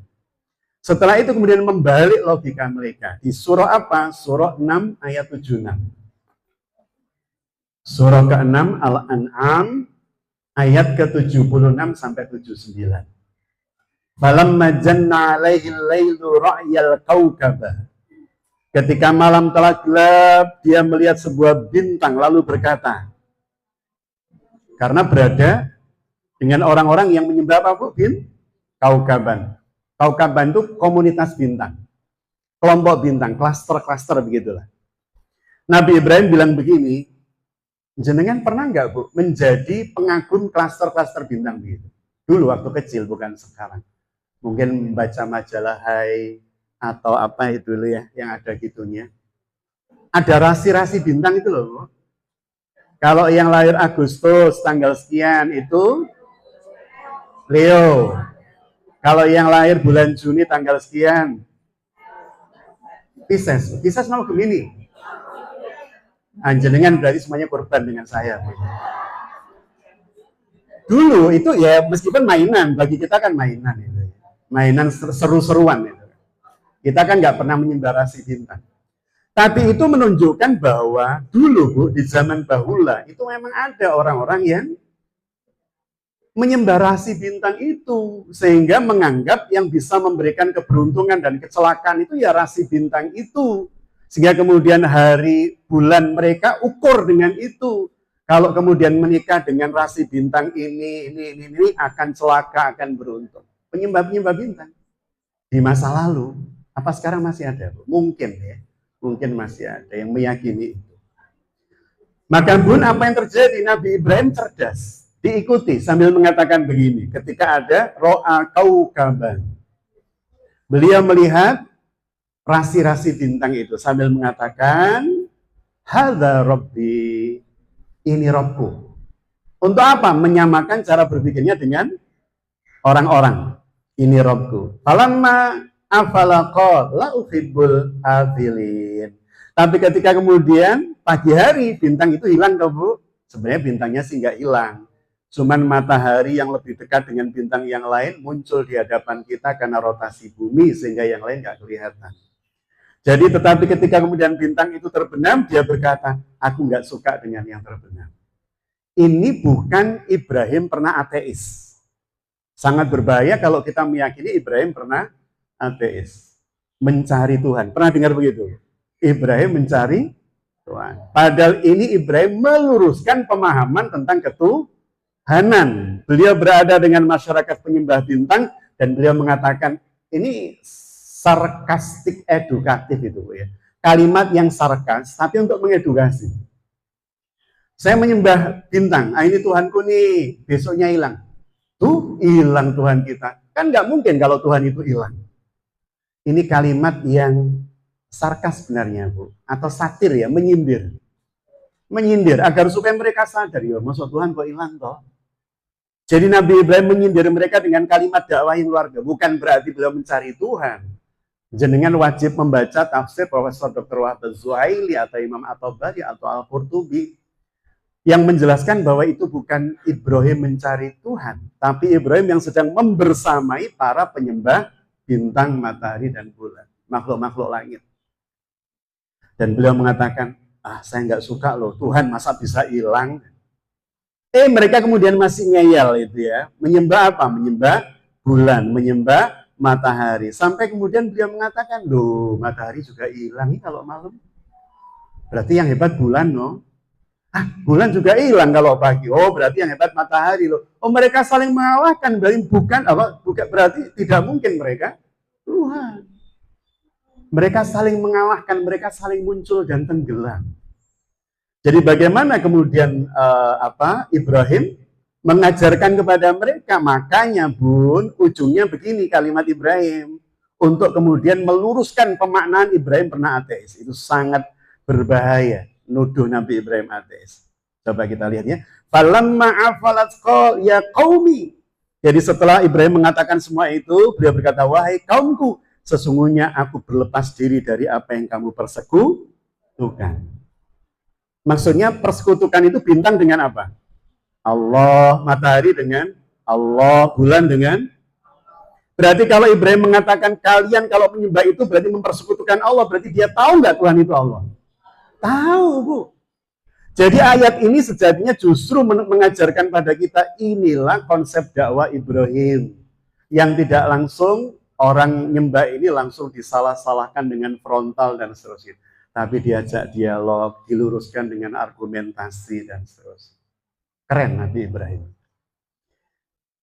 Setelah itu kemudian membalik logika mereka. Di surah apa? Surah 6 ayat 76. Surah ke-6 Al-An'am ayat ke-76 sampai 79. Falamma janna alaihi al-lailu ra'yal kaukaba. Ketika malam telah gelap, dia melihat sebuah bintang lalu berkata, karena berada dengan orang-orang yang menyembah apa Bu? Kaukaban. Kaukaban itu komunitas bintang. Kelompok bintang, klaster-klaster begitulah. Nabi Ibrahim bilang begini, jenengan pernah nggak Bu menjadi pengagum klaster-klaster bintang begitu? Dulu waktu kecil, bukan sekarang. Mungkin membaca majalah Hai atau apa itu dulu ya, yang ada gitunya. Ada rasi-rasi bintang itu loh Bu. Kalau yang lahir Agustus tanggal sekian itu Leo. Kalau yang lahir bulan Juni tanggal sekian Pisces. Pisces mau Gemini. Jenengan berarti semuanya korban dengan saya. Dulu itu ya meskipun mainan, bagi kita kan mainan itu. Mainan seru-seruan itu. Kita kan nggak pernah menyembah rasi bintang. Tapi itu menunjukkan bahwa dulu Bu, di zaman bahula itu memang ada orang-orang yang menyembah rasi bintang itu sehingga menganggap yang bisa memberikan keberuntungan dan kecelakaan itu ya rasi bintang itu. Sehingga kemudian hari bulan mereka ukur dengan itu. Kalau kemudian menikah dengan rasi bintang ini akan celaka, akan beruntung. Penyembah-penyembah bintang di masa lalu, apa sekarang masih ada? Mungkin ya, mungkin masih ada yang meyakini itu. Maka bun, apa yang terjadi? Nabi Ibrahim cerdas. Diikuti sambil mengatakan begini. Ketika ada ro'a kaukaban. Beliau melihat rasi-rasi bintang itu sambil mengatakan, hadza rabbi, ini Robku. Untuk apa? Menyamakan cara berpikirnya dengan orang-orang. Ini Robku. Falamma afala qala uhibbul afilin. Tapi ketika kemudian pagi hari bintang itu hilang toh Bu. Sebenarnya bintangnya sih nggak hilang. Cuman matahari yang lebih dekat dengan bintang yang lain muncul di hadapan kita karena rotasi bumi sehingga yang lain nggak kelihatan. Jadi tetapi ketika kemudian bintang itu terbenam, dia berkata, aku nggak suka dengan yang terbenam. Ini bukan Ibrahim pernah ateis. Sangat berbahaya kalau kita meyakini Ibrahim pernah ateis. Mencari Tuhan. Pernah dengar begitu? Ibrahim mencari Tuhan. Padahal ini Ibrahim meluruskan pemahaman tentang ketuhanan. Beliau berada dengan masyarakat penyembah bintang dan beliau mengatakan, ini sarkastik edukatif itu ya. Kalimat yang sarkas tapi untuk mengedukasi. Saya menyembah bintang, ini Tuhanku nih, besoknya hilang. Tuh hilang Tuhan kita. Kan nggak mungkin kalau Tuhan itu hilang. Ini kalimat yang sarkas sebenarnya Bu, atau satir ya, menyindir. Menyindir agar supaya mereka sadar, ya maksud Tuhan kok hilang toh. Jadi Nabi Ibrahim menyindir mereka dengan kalimat dakwah yang luar biasa. Bukan berarti beliau mencari Tuhan. Jenengan wajib membaca tafsir Profesor Dr. Wahab Zuhaili atau Imam At-Tabari atau Al-Qurtubi yang menjelaskan bahwa itu bukan Ibrahim mencari Tuhan, tapi Ibrahim yang sedang membersamai para penyembah bintang, matahari, dan bulan, makhluk-makhluk langit. Dan beliau mengatakan, saya nggak suka loh, Tuhan masa bisa hilang. Mereka kemudian masih ngeyel itu ya, menyembah apa? Menyembah bulan, menyembah matahari. Sampai kemudian beliau mengatakan, loh matahari juga hilang nih kalau malam. Berarti yang hebat bulan loh. Bulan juga hilang kalau pagi. Oh, berarti yang hebat matahari loh. Oh, mereka saling mengalahkan. Bukan berarti tidak mungkin mereka Tuhan. Mereka saling mengalahkan, mereka saling muncul dan tenggelam. Jadi bagaimana kemudian Ibrahim mengajarkan kepada mereka? Makanya Bun, ujungnya begini kalimat Ibrahim. Untuk kemudian meluruskan pemaknaan Ibrahim pernah ateis. Itu sangat berbahaya. Nuduh Nabi Ibrahim ateis. Coba kita lihat ya. Falamma afalat qal ya qaumi. Jadi setelah Ibrahim mengatakan semua itu, beliau berkata, wahai kaumku, sesungguhnya aku berlepas diri dari apa yang kamu persekutukan. Maksudnya persekutukan itu bintang dengan apa? Allah, matahari dengan Allah, bulan dengan. Berarti kalau Ibrahim mengatakan kalian kalau menyembah itu berarti mempersekutukan Allah, berarti dia tahu nggak Tuhan itu Allah? Tahu Bu. Jadi ayat ini sejatinya justru mengajarkan pada kita inilah konsep dakwah Ibrahim. Yang tidak langsung orang nyembah ini langsung disalah-salahkan dengan frontal dan seterusnya. Tapi diajak dialog, diluruskan dengan argumentasi dan seterusnya. Keren Nabi Ibrahim.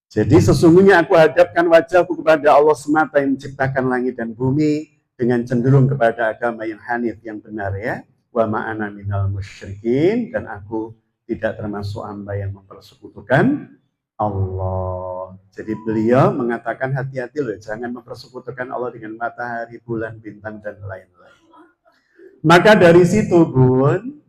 Jadi sesungguhnya aku hadapkan wajahku kepada Allah semata yang menciptakan langit dan bumi dengan cenderung kepada agama yang hanif, yang benar ya. Wa ma'ana minal musyrikin, dan aku tidak termasuk hamba yang mempersekutukan Allah. Jadi beliau mengatakan hati-hati loh, jangan mempersekutukan Allah dengan matahari, bulan, bintang, dan lain-lain. Maka dari situ Bun,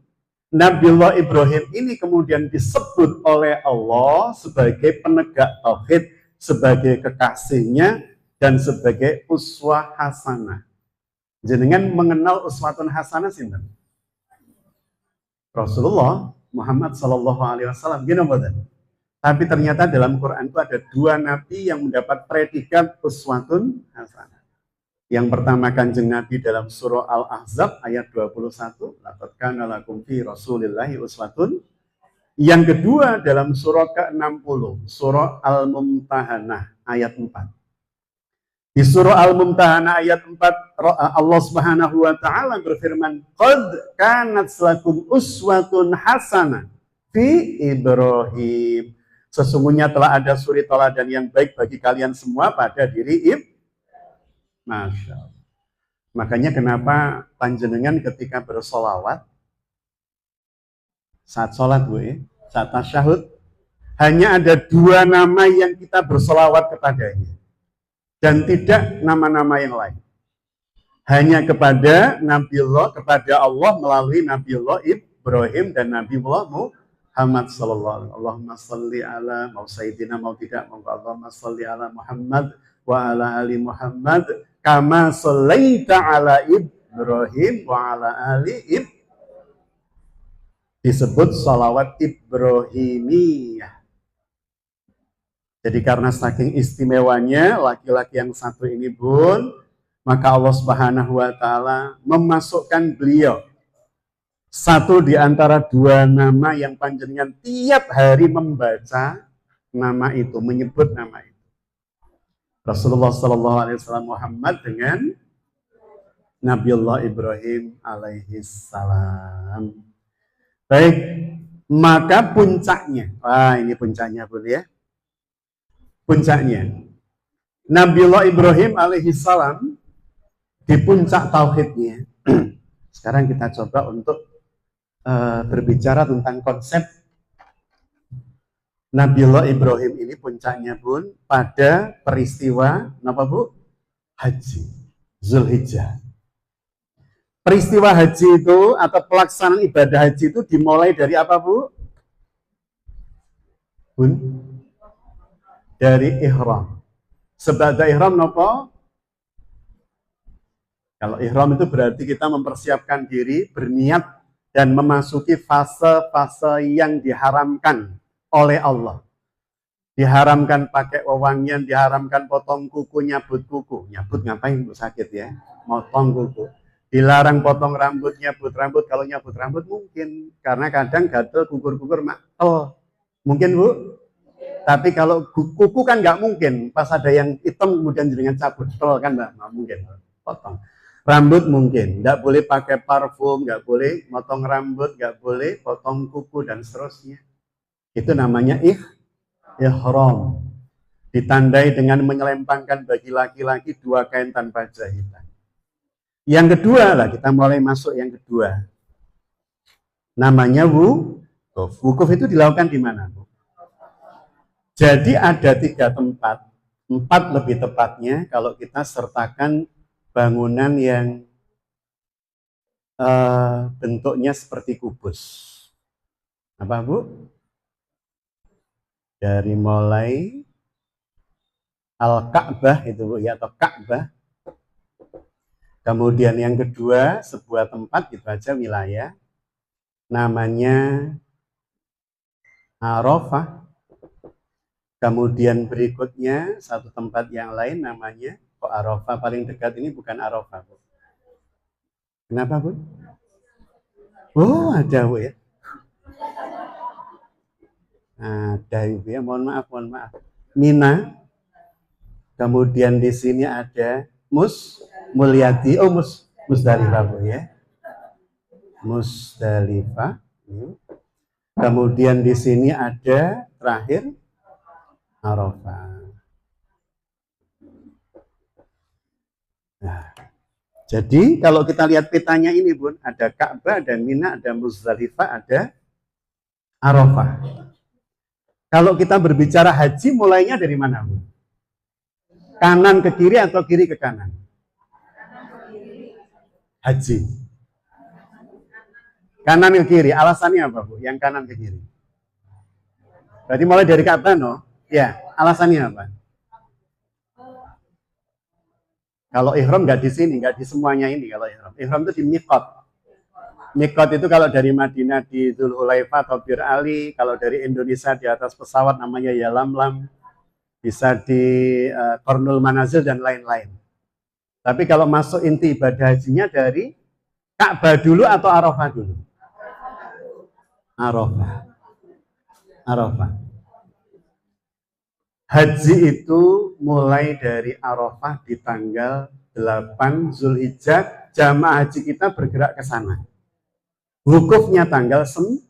Nabiullah Ibrahim ini kemudian disebut oleh Allah sebagai penegak tauhid, sebagai kekasihnya, dan sebagai uswah hasanah. Jenengan mengenal uswatun hasanah sinten? Rasulullah Muhammad Sallallahu Alaihi Wasallam. Tapi ternyata dalam Quran itu ada dua nabi yang mendapat predikat uswatun hasanah. Yang pertama Kanjeng Nabi dalam surah Al-Ahzab ayat 21, laqad kana lakum fi Rasulillahi uswatun. Yang kedua dalam surah ke-60, surah Al-Mumtahanah ayat 4. Di surah Al-Mumtahanah ayat 4, Allah Subhanahu wa taala berfirman, "Qad kanat lakum uswatun hasanah fi Ibrahim." Sesungguhnya telah ada suri teladan yang baik bagi kalian semua pada diri Ibrahim. Masya Allah. Makanya kenapa panjenengan ketika bersolawat saat sholat Bu ya, saat tasyahud, hanya ada 2 nama yang kita bersolawat kepadanya dan tidak nama-nama yang lain. Hanya kepada Nabiullah, kepada Allah melalui Nabiullah Ibrahim dan Nabiullah Muhammad sallallahu alaihi wasallam. Allahumma shalli ala mau sayyidina mau tidak mau Allahumma shalli ala Muhammad wa ala ali Muhammad kama shallaita ala Ibrahim wa ala ali Ibrahim. Disebut sholawat Ibrahimiyah. Jadi karena saking istimewanya laki-laki yang satu ini Bun, maka Allah Subhanahu wa taala memasukkan beliau satu di antara 2 nama yang panjenengan tiap hari membaca nama itu, menyebut nama itu. Rasulullah sallallahu alaihi wasallam Muhammad dengan Nabiullah Ibrahim alaihi salam. Baik, maka puncaknya. Wah, ini puncaknya Bun ya. Puncaknya Nabiullah Ibrahim alaihi salam di puncak tauhidnya. Sekarang kita coba untuk berbicara tentang konsep Nabiullah Ibrahim ini puncaknya Bun pada peristiwa apa Bu? Haji Zulhijjah. Peristiwa haji itu atau pelaksanaan ibadah haji itu dimulai dari apa Bu? Bun? Dari ihram. Sebagai ihram nopo? Kalau ihram itu berarti kita mempersiapkan diri, berniat dan memasuki fase-fase yang diharamkan oleh Allah. Diharamkan pakai wewangian, diharamkan potong kuku, nyabut kuku. Nyabut ngapain Bu? Sakit ya. Motong kuku. Dilarang potong rambut, nyabut rambut. Kalau nyabut rambut mungkin karena kadang gatel kukur-kukur maktel. Mungkin Bu? Tapi kalau kuku kan nggak mungkin. Pas ada yang hitam kemudian jenengan cabut, kan nggak mungkin potong. Rambut mungkin, nggak boleh pakai parfum, nggak boleh motong rambut, nggak boleh potong kuku dan seterusnya. Itu namanya ihram. Ditandai dengan menyelempangkan bagi laki-laki 2 kain tanpa jahitan. Yang kedua lah, kita mulai masuk yang kedua. Namanya wukuf. Wukuf itu dilakukan di mana Bu? Jadi ada 3 tempat, 4 lebih tepatnya kalau kita sertakan bangunan yang bentuknya seperti kubus. Apa Bu? Dari mulai Al-Ka'bah itu Bu ya, atau Ka'bah. Kemudian yang kedua sebuah tempat itu aja wilayah namanya Arafah. Kemudian berikutnya satu tempat yang lain namanya, kok Arafah paling dekat ini bukan Arafah Bu. Kenapa Bu? Oh ada Bu ya. Ada Ibu ya, mohon maaf. Mina. Kemudian di sini ada Mulyadi, Musdalifah Bu ya. Musdalifah. Kemudian di sini ada terakhir Arafah. Nah, jadi kalau kita lihat petanya ini Bun, ada Ka'bah, ada Mina, ada Muzdalifah, ada Arafah. Kalau kita berbicara haji mulainya dari mana Bun? Kanan ke kiri atau kiri ke kanan? Haji. Kanan ke kiri, alasannya apa Bu? Yang kanan ke kiri. Berarti mulai dari Ka'bah no? Ya, alasannya apa? Kalau ihram nggak di sini, nggak di semuanya ini kalau ihram. Ihram itu di miqat. Miqat itu kalau dari Madinah di Dzulhulaifah atau Bir Ali, kalau dari Indonesia di atas pesawat namanya Yalamlam, bisa di Kornul Manazil dan lain-lain. Tapi kalau masuk inti ibadah hajinya dari Ka'bah dulu atau Arafah dulu? Arafah. Haji itu mulai dari Arafah di tanggal 8 Zulhijjah, jamaah haji kita bergerak ke sana. Wukufnya tanggal 9,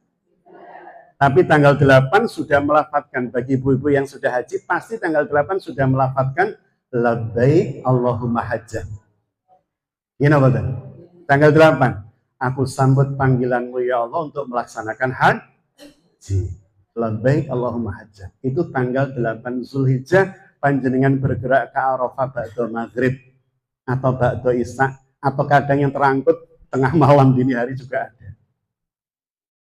tapi tanggal 8 sudah melafadzkan, bagi ibu-ibu yang sudah haji, pasti tanggal 8 sudah melafadzkan labbaik Allahumma hajjah. Ini apa tadi? Tanggal 8. Aku sambut panggilanmu ya Allah untuk melaksanakan haji. Labbaik Allahumma hajjah. Itu tanggal 8 Zulhijjah, panjenengan bergerak ke Arafah ba'da maghrib atau ba'da isya, atau kadang yang terangkut tengah malam dini hari juga ada.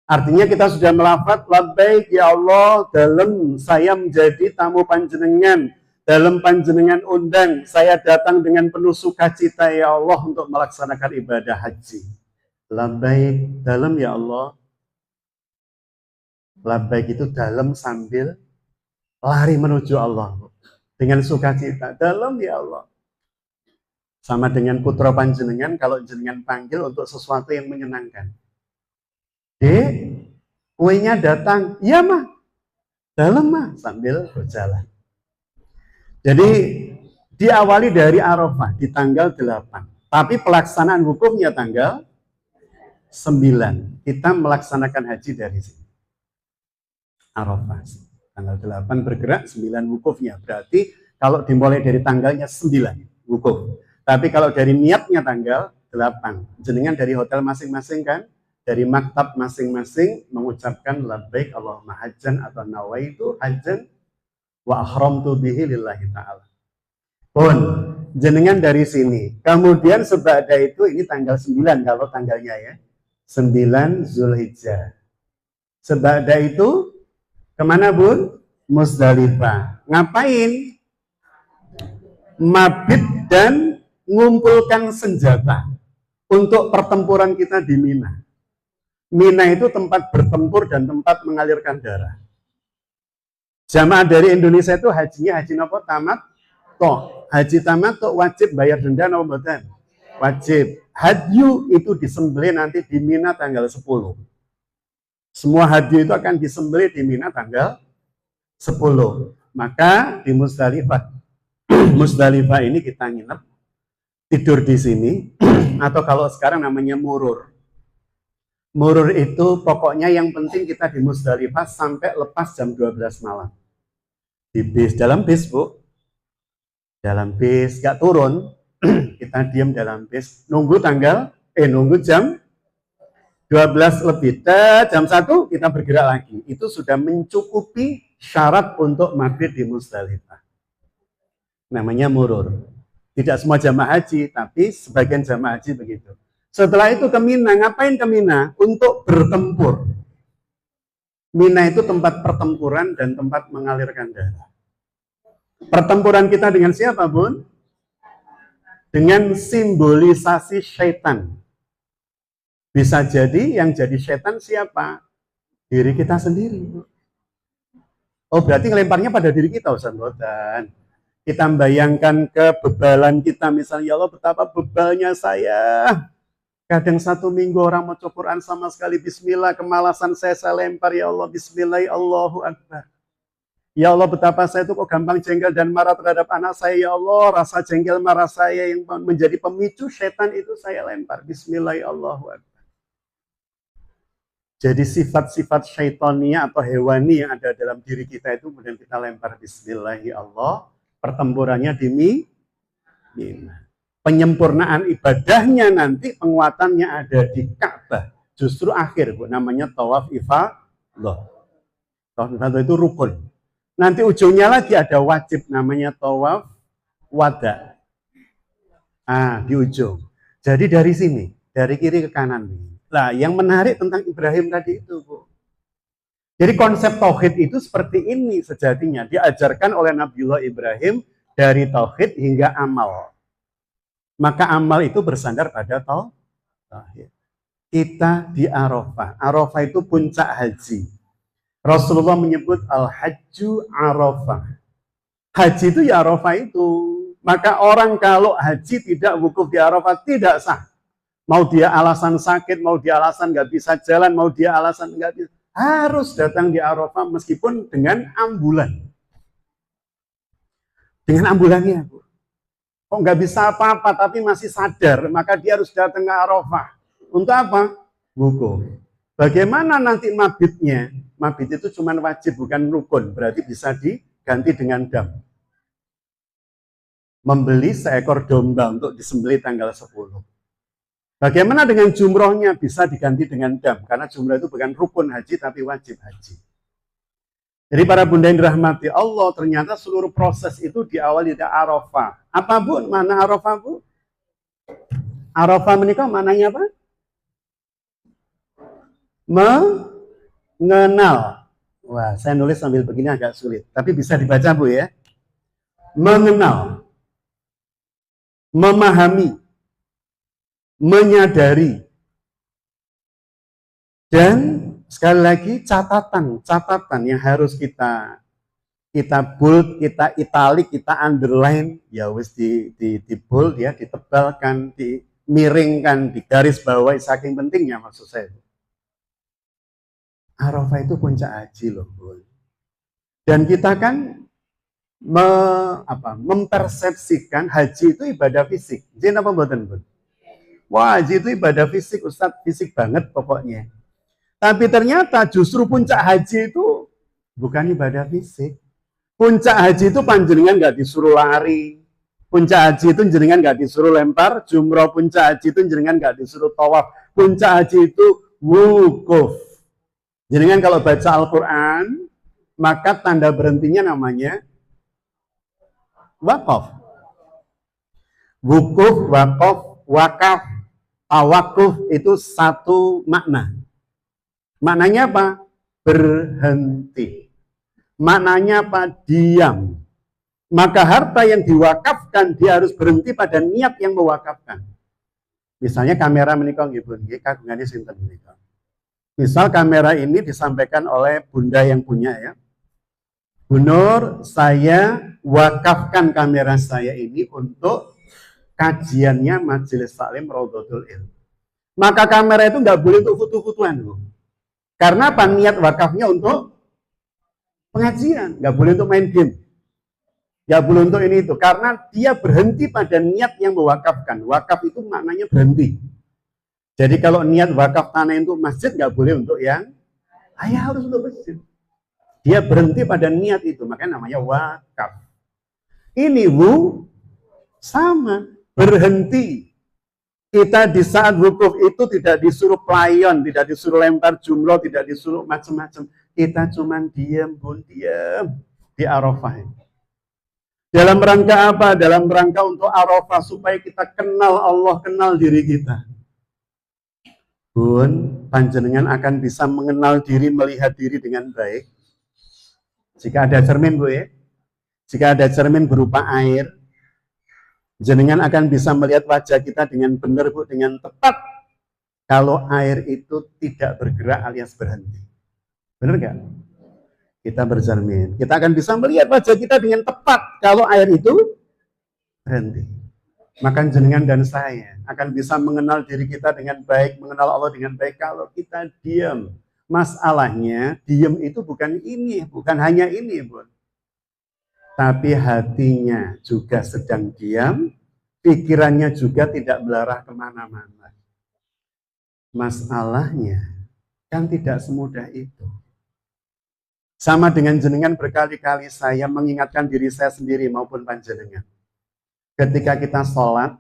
Artinya kita sudah melafaz labbaik ya Allah, dalam saya menjadi tamu panjenengan, dalam panjenengan undang, saya datang dengan penuh sukacita ya Allah untuk melaksanakan ibadah haji. Labbaik, dalam ya Allah. Labbaik itu dalam sambil lari menuju Allah dengan sukacita, dalam ya Allah. Sama dengan putra panjenengan, kalau jenengan panggil untuk sesuatu yang menyenangkan. Dek, kuenya datang. Iya mah, dalam mah, sambil berjalan. Jadi diawali dari Arafah di tanggal 8. Tapi pelaksanaan wukufnya tanggal 9. Kita melaksanakan haji dari sini. Arafah. Tanggal 8 bergerak, 9 wukufnya. Berarti kalau dimulai dari tanggalnya 9 wukuf. Tapi kalau dari niatnya tanggal 8. Jenengan dari hotel masing-masing kan? Dari maktab masing-masing mengucapkan labbaik Allahumma hajjan atau nawaitu hajjan wa ahramtu bihi lillahi ta'ala. Pun, jenengan dari sini. Kemudian sebada itu, ini tanggal 9 kalau tanggalnya ya. 9 Zulhijjah. Sebada itu, kemana Bun? Muzdalifah. Ngapain? Mabit dan ngumpulkan senjata untuk pertempuran kita di Mina. Mina itu tempat bertempur dan tempat mengalirkan darah. Jamaah dari Indonesia itu hajinya haji nopo tamat toh. Haji tamat toh wajib bayar denda nopo mboten? Wajib. Hadyu itu disembelih nanti di Mina tanggal 10. Semua hadyu itu akan disembelih di Mina tanggal 10. Maka di Muzdalifah Muzdalifah ini kita nginep, tidur di sini, atau kalau sekarang namanya murur. Murur itu pokoknya yang penting kita di Muzdalifah sampai lepas jam 12 malam. Di bis, dalam bis Bu. Dalam bis, gak turun. Kita diam dalam bis. Nunggu jam 12 lebih. Jam 1 kita bergerak lagi. Itu sudah mencukupi syarat untuk maghrib di Muzdalifah. Namanya murur. Tidak semua jamaah haji, tapi sebagian jamaah haji begitu. Setelah itu ke Mina, ngapain ke Mina? Untuk bertempur. Mina itu tempat pertempuran dan tempat mengalirkan darah. Pertempuran kita dengan siapa, Bun? Dengan simbolisasi syaitan. Bisa jadi yang jadi syaitan siapa? Diri kita sendiri. Oh, berarti ngelemparnya pada diri kita, Ustaz Bodan. Kita membayangkan kebebalan kita, misalnya, ya Allah betapa bebalnya saya. Kadang 1 minggu orang mau Quran sama sekali, bismillah, kemalasan saya lempar, ya Allah, bismillah, ya Allahu Akbar. Ya Allah, betapa saya itu kok gampang jengkel dan marah terhadap anak saya, ya Allah, rasa jengkel marah saya yang menjadi pemicu setan itu saya lempar, bismillah, ya Allahu Akbar. Jadi sifat-sifat syaitania atau hewani yang ada dalam diri kita itu kemudian kita lempar, bismillah, ya Allah, pertempurannya di Mina. Penyempurnaan ibadahnya nanti penguatannya ada di Ka'bah. Justru akhir, Bu, namanya tawaf ifadah. Tawaf ifadah itu rukun. Nanti ujungnya lagi ada wajib, namanya tawaf wada. Di ujung. Jadi dari sini, dari kiri ke kanan. Nah, yang menarik tentang Ibrahim tadi itu, Bu. Jadi konsep tauhid itu seperti ini sejatinya. Diajarkan oleh Nabiullah Ibrahim dari tauhid hingga amal. Maka amal itu bersandar pada tauhid. Kita di Arafah. Arafah itu puncak haji. Rasulullah menyebut al-hajju Arafah. Haji itu ya Arafah itu. Maka orang kalau haji tidak wukuf di Arafah tidak sah. Mau dia alasan sakit, mau dia alasan nggak bisa jalan, mau dia alasan nggak bisa, harus datang di Arafah meskipun dengan ambulan. Dengan ambulannya, Bu. Kok nggak bisa apa-apa tapi masih sadar, maka dia harus datang ke Arafah. Untuk apa? Wukuf. Bagaimana nanti mabitnya? Mabit itu cuma wajib, bukan rukun. Berarti bisa diganti dengan dam. Membeli seekor domba untuk disembelih tanggal 10. Bagaimana dengan jumrohnya? Bisa diganti dengan dam, karena jumroh itu bukan rukun haji, tapi wajib haji. Jadi para bunda yang dirahmati Allah, ternyata seluruh proses itu diawali dari Arafah. Apa bu? Mana Arafah bu? Arafah menikah mananya apa? Mengenal. Wah, saya nulis sambil begini agak sulit, tapi bisa dibaca bu ya. Mengenal, memahami, menyadari, dan sekali lagi catatan yang harus kita bold, kita italic, kita underline, ya wis di bold ya, ditebalkan, dimiringkan, di garis bawah, saking pentingnya maksud saya. Arafah itu puncak haji loh, Bu. Dan kita kan mempersepsikan haji itu ibadah fisik. Jadi apa mboten, Bu? Wah, haji itu ibadah fisik, Ustadz, fisik banget pokoknya. Tapi ternyata justru puncak haji itu bukan ibadah fisik. Puncak haji itu panjenengan nggak disuruh lari. Puncak haji itu jenengan nggak disuruh lempar jumroh. Puncak haji itu jenengan nggak disuruh tawaf. Puncak haji itu wukuf. Jenengan kalau baca Al-Quran, maka tanda berhentinya namanya wakaf. Wukuf, wakaf, wakaf, tawakuf itu satu makna. Maknanya apa? Berhenti. Maknanya apa? Diam. Maka harta yang diwakafkan, dia harus berhenti pada niat yang mewakafkan. Misalnya kamera menikah, kagungannya sinten menikah. Misal kamera ini disampaikan oleh bunda yang punya ya. Bu Nur, saya wakafkan kamera saya ini untuk kajiannya Majelis Taklim Raudhatul Ilm. Maka kamera itu nggak boleh untuk foto-fotoan, Bu. Karena apa? Niat wakafnya untuk pengajian, nggak boleh untuk main game. Nggak boleh untuk ini itu. Karena dia berhenti pada niat yang mewakafkan. Wakaf itu maknanya berhenti. Jadi kalau niat wakaf tanah untuk masjid, nggak boleh untuk yang harus untuk masjid. Dia berhenti pada niat itu, makanya namanya wakaf. Ini sama, berhenti. Kita di saat wukuf itu tidak disuruh pelayon, tidak disuruh lempar jumroh, tidak disuruh macam-macam. Kita cuma diam di Arafah. Dalam rangka apa? Dalam rangka untuk Arafah, supaya kita kenal Allah, kenal diri kita. Bun, panjenengan akan bisa mengenal diri, melihat diri dengan baik. Jika ada cermin, Bu ya. Jika ada cermin berupa air, jenengan akan bisa melihat wajah kita dengan benar, Bu, dengan tepat. Kalau air itu tidak bergerak alias berhenti. Benar nggak? Kita bercermin. Kita akan bisa melihat wajah kita dengan tepat kalau air itu berhenti. Maka jenengan dan saya akan bisa mengenal diri kita dengan baik, mengenal Allah dengan baik kalau kita diam. Masalahnya, diam itu bukan ini, bukan hanya ini, Bu. Tapi hatinya juga sedang diam, pikirannya juga tidak melarah kemana-mana. Masalahnya, kan tidak semudah itu. Sama dengan jenengan berkali-kali saya mengingatkan diri saya sendiri maupun panjenengan. Ketika kita sholat,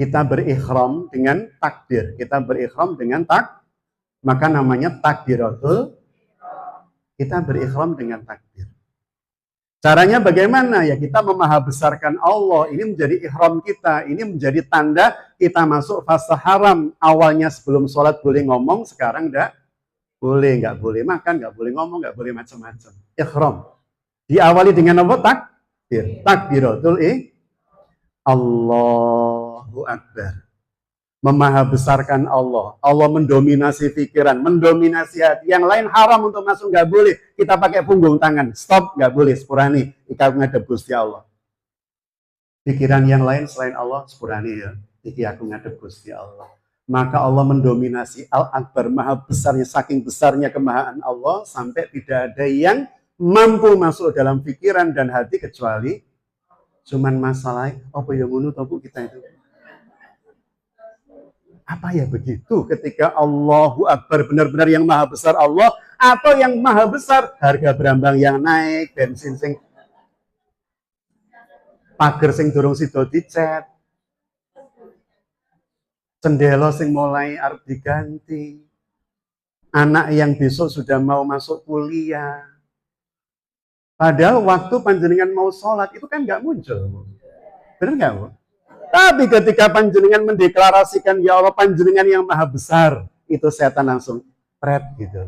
kita berikhram dengan takbir. Kita berikhram dengan maka namanya takbiratul. Kita berikhram dengan takbir. Caranya bagaimana? Ya kita memahabesarkan Allah. Ini menjadi ikhram kita. Ini menjadi tanda kita masuk fase haram. Awalnya sebelum sholat boleh ngomong, sekarang enggak boleh. Enggak boleh makan, enggak boleh ngomong, enggak boleh macam-macam. Ikhram. Diawali dengan apa? Takbir. Takbiratul Allahu Akbar. Memahabesarkan Allah. Allah mendominasi pikiran, mendominasi hati. Yang lain haram untuk masuk, nggak boleh. Kita pakai punggung tangan. Stop, nggak boleh. Sepurani. Ika ngadep Gusti Allah. Pikiran yang lain selain Allah, sepurani ya. Iki aku ngadep Gusti Allah. Maka Allah mendominasi Al-Akbar. Maha besarnya, saking besarnya kemahaan Allah. Sampai tidak ada yang mampu masuk dalam pikiran dan hati kecuali cuman masalah apa yang ngono topu kita itu. Apa ya begitu ketika Allahu Akbar benar-benar yang maha besar Allah, atau yang maha besar harga berambang yang naik, bensin sing pager sing durung sida dicet. Cendelo sing mulai arep diganti, anak yang besok sudah mau masuk kuliah. Padahal waktu panjenengan mau sholat itu kan nggak muncul. Benar nggak, Bu? Tapi ketika panjenengan mendeklarasikan, ya Allah panjenengan yang maha besar, itu setan langsung pret gitu.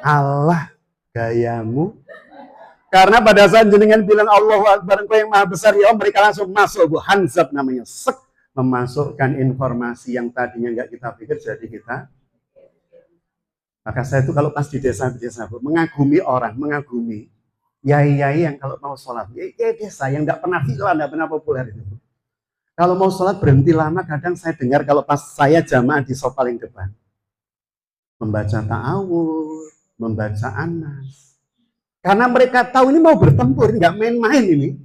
Allah gayamu. Karena pada saat jenengan bilang Allahu Akbar, engkau yang maha besar, ya Allah, mereka langsung masuk, Bu. Hanzab namanya, sek, memasukkan informasi yang tadinya nggak kita pikir jadi kita. Maka saya itu kalau pas di desa-desa, Bu, mengagumi orang, mengagumi yai-yai yang kalau mau sholat, yai desa yang nggak pernah viral, nggak pernah populer itu. Kalau mau sholat berhenti lama, kadang saya dengar kalau pas saya jamaah di sop paling depan, membaca ta'awud, membaca anas. Karena mereka tahu ini mau bertempur, nggak main-main ini.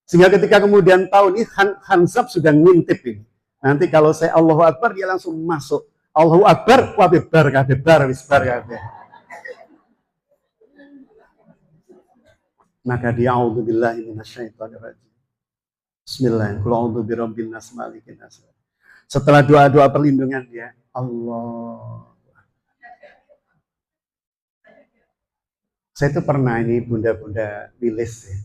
Sehingga ketika kemudian tahu ini Hanzab sudah ngintip ini. Nanti kalau saya Allahu Akbar, dia langsung masuk. Allahu Akbar, wah bebar, wisbar. Maka dia a'udzubillahi minasyaitonirrajim. Bismillahirrahmanirrahim. Setelah doa-doa perlindungan dia, Allah. Saya itu pernah ini bunda-bunda wilis ya.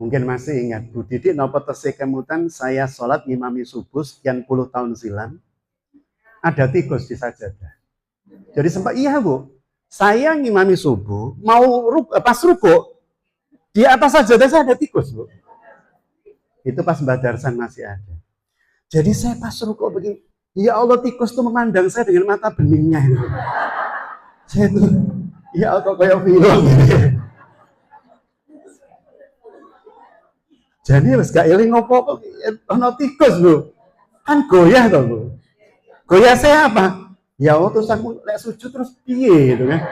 Mungkin masih ingat, Bu Didi nopo tesih kemutan saya sholat ngimami subuh sekian puluh tahun silam, ada tikus di sajadah. Jadi sempat, iya Bu, saya ngimami subuh, mau pas ruko, di atas sajadah saya ada tikus Bu. Itu pas Mbak Darsan masih ada. Jadi saya pas ruko begini, ya Allah tikus itu memandang saya dengan mata beningnya itu. Saya tuh, ya Allah kayak film. Jadi harus gak eling ngopo ono tikus Bu. Kan goyah toh Bu. Goyah saya apa? Ya Allah terus aku lek sujud terus piye gitu kan.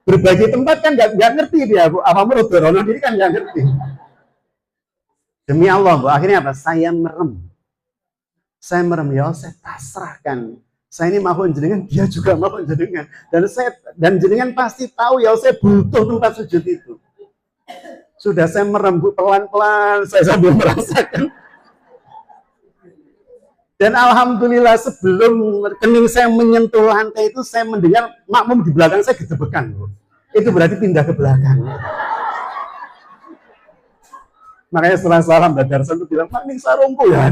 Berbagi tempat kan gak ngerti dia Bu. Apa menurut Rono diri kan gak ngerti. Demi Allah Bu, akhirnya apa? Saya merem, ya Allah, saya pasrahkan. Saya ini makhluk jenengan, dia juga makhluk jenengan. Dan jenengan pasti tahu ya saya butuh tempat sujud itu. Sudah saya merem Bu, pelan-pelan, saya sambil merasakan. Dan alhamdulillah sebelum kening saya menyentuh lantai itu, saya mendengar makmum di belakang saya gedebekan Bu. Itu berarti pindah ke belakang. Makanya setelah salam Mbak Darsan itu bilang, Pak ini sarungku ya.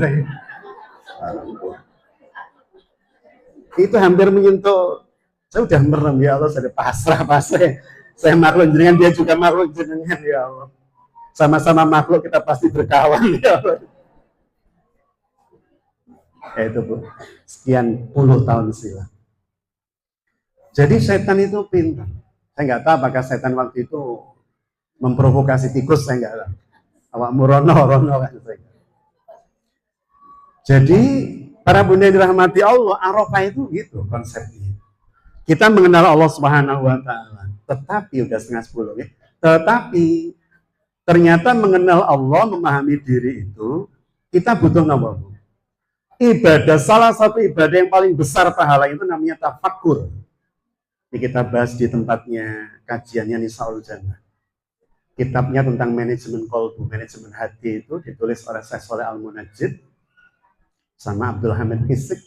Itu hampir menyentuh, saya udah merem ya Allah, saya pasrah. Saya makhluk jenengan, dia juga makhluk jenengan ya Allah. Sama-sama makhluk kita pasti berkawan ya Allah. Ya itu Bu, sekian puluh tahun silam. Jadi setan itu pintar. Saya nggak tahu apakah setan waktu itu memprovokasi tikus, saya nggak tahu. Awak murono kan saya. Jadi para bunda yang dirahmati Allah, Arafah itu gitu konsepnya. Kita mengenal Allah Subhanahu wa taala. Tetapi udah 9:30 ya. Tetapi ternyata mengenal Allah, memahami diri itu kita butuh apa? Ibadah, salah satu ibadah yang paling besar pahala itu namanya tafakkur. Ini kita bahas di tempatnya kajiannya Nisaul Jannah. Kitabnya tentang manajemen kolbu, manajemen hati itu ditulis oleh Syekh Shalih Al-Munajjid sama Abdul Hamid Isik.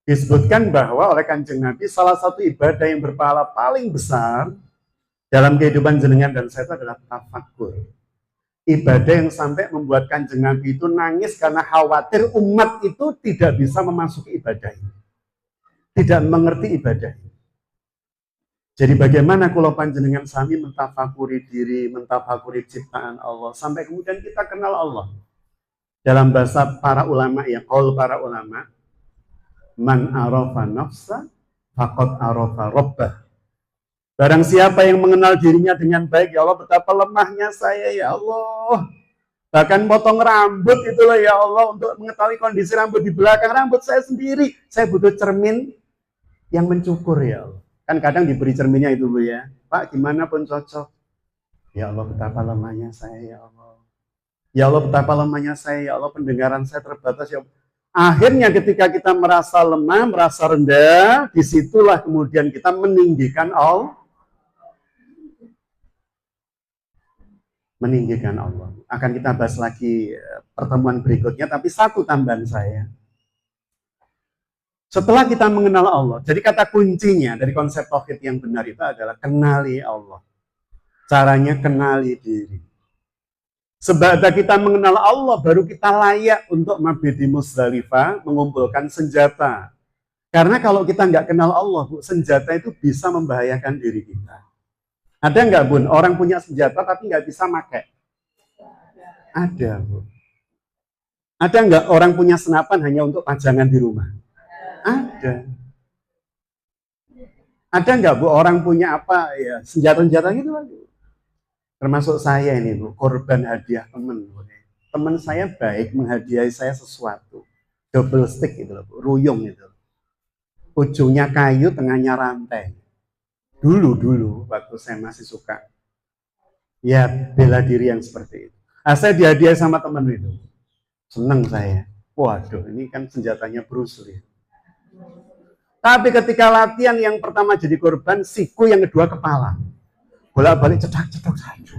Disebutkan bahwa oleh Kanjeng Nabi salah satu ibadah yang berpahala paling besar dalam kehidupan jenengan dan saya itu adalah tafakkur. Ibadah yang sampai membuat Kanjeng Nabi itu nangis karena khawatir umat itu tidak bisa memasuki ibadah ini, tidak mengerti ibadah ini. Jadi bagaimana kalau panjenengan sami mentafakuri diri, mentafakuri ciptaan Allah, sampai kemudian kita kenal Allah. Dalam bahasa para ulama, ya, qaul para ulama, man arafa nafsa, faqad arafa rabbah. Barang siapa yang mengenal dirinya dengan baik, ya Allah betapa lemahnya saya, ya Allah. Bahkan potong rambut itulah ya Allah, untuk mengetahui kondisi rambut di belakang rambut saya sendiri. Saya butuh cermin yang mencukur ya Allah. Kan kadang diberi cerminnya itu Bu ya. Pak gimana pun cocok. Ya Allah betapa lemahnya saya ya Allah. Ya Allah betapa lemahnya saya ya Allah, pendengaran saya terbatas ya Allah. Akhirnya ketika kita merasa lemah, merasa rendah, disitulah kemudian kita meninggikan Allah. Meninggikan Allah. Akan kita bahas lagi pertemuan berikutnya, tapi satu tambahan saya. Setelah kita mengenal Allah, jadi kata kuncinya dari konsep tauhid yang benar itu adalah kenali Allah. Caranya kenali diri. Sebab kita mengenal Allah, baru kita layak untuk mabit di Muzdalifah, mengumpulkan senjata. Karena kalau kita nggak kenal Allah, Bu, senjata itu bisa membahayakan diri kita. Ada nggak, Bun, orang punya senjata tapi nggak bisa pakai? Ada, Bu. Ada nggak orang punya senapan hanya untuk pajangan di rumah? Ada. Ada nggak, Bu, orang punya apa ya senjata-senjata gitu lagi? Termasuk saya ini, Bu, korban hadiah teman. Teman saya baik menghadiahi saya sesuatu. Double stick itu, Bu, ruyung itu. Ujungnya kayu, tengahnya rantai. Dulu waktu saya masih suka ya bela diri yang seperti itu. Saya dihadiahi sama teman itu. Senang saya. Waduh, ini kan senjatanya Bruce Lee. Tapi ketika latihan yang pertama jadi korban, siku, yang kedua kepala. Bolak-balik cedak-cedak saja.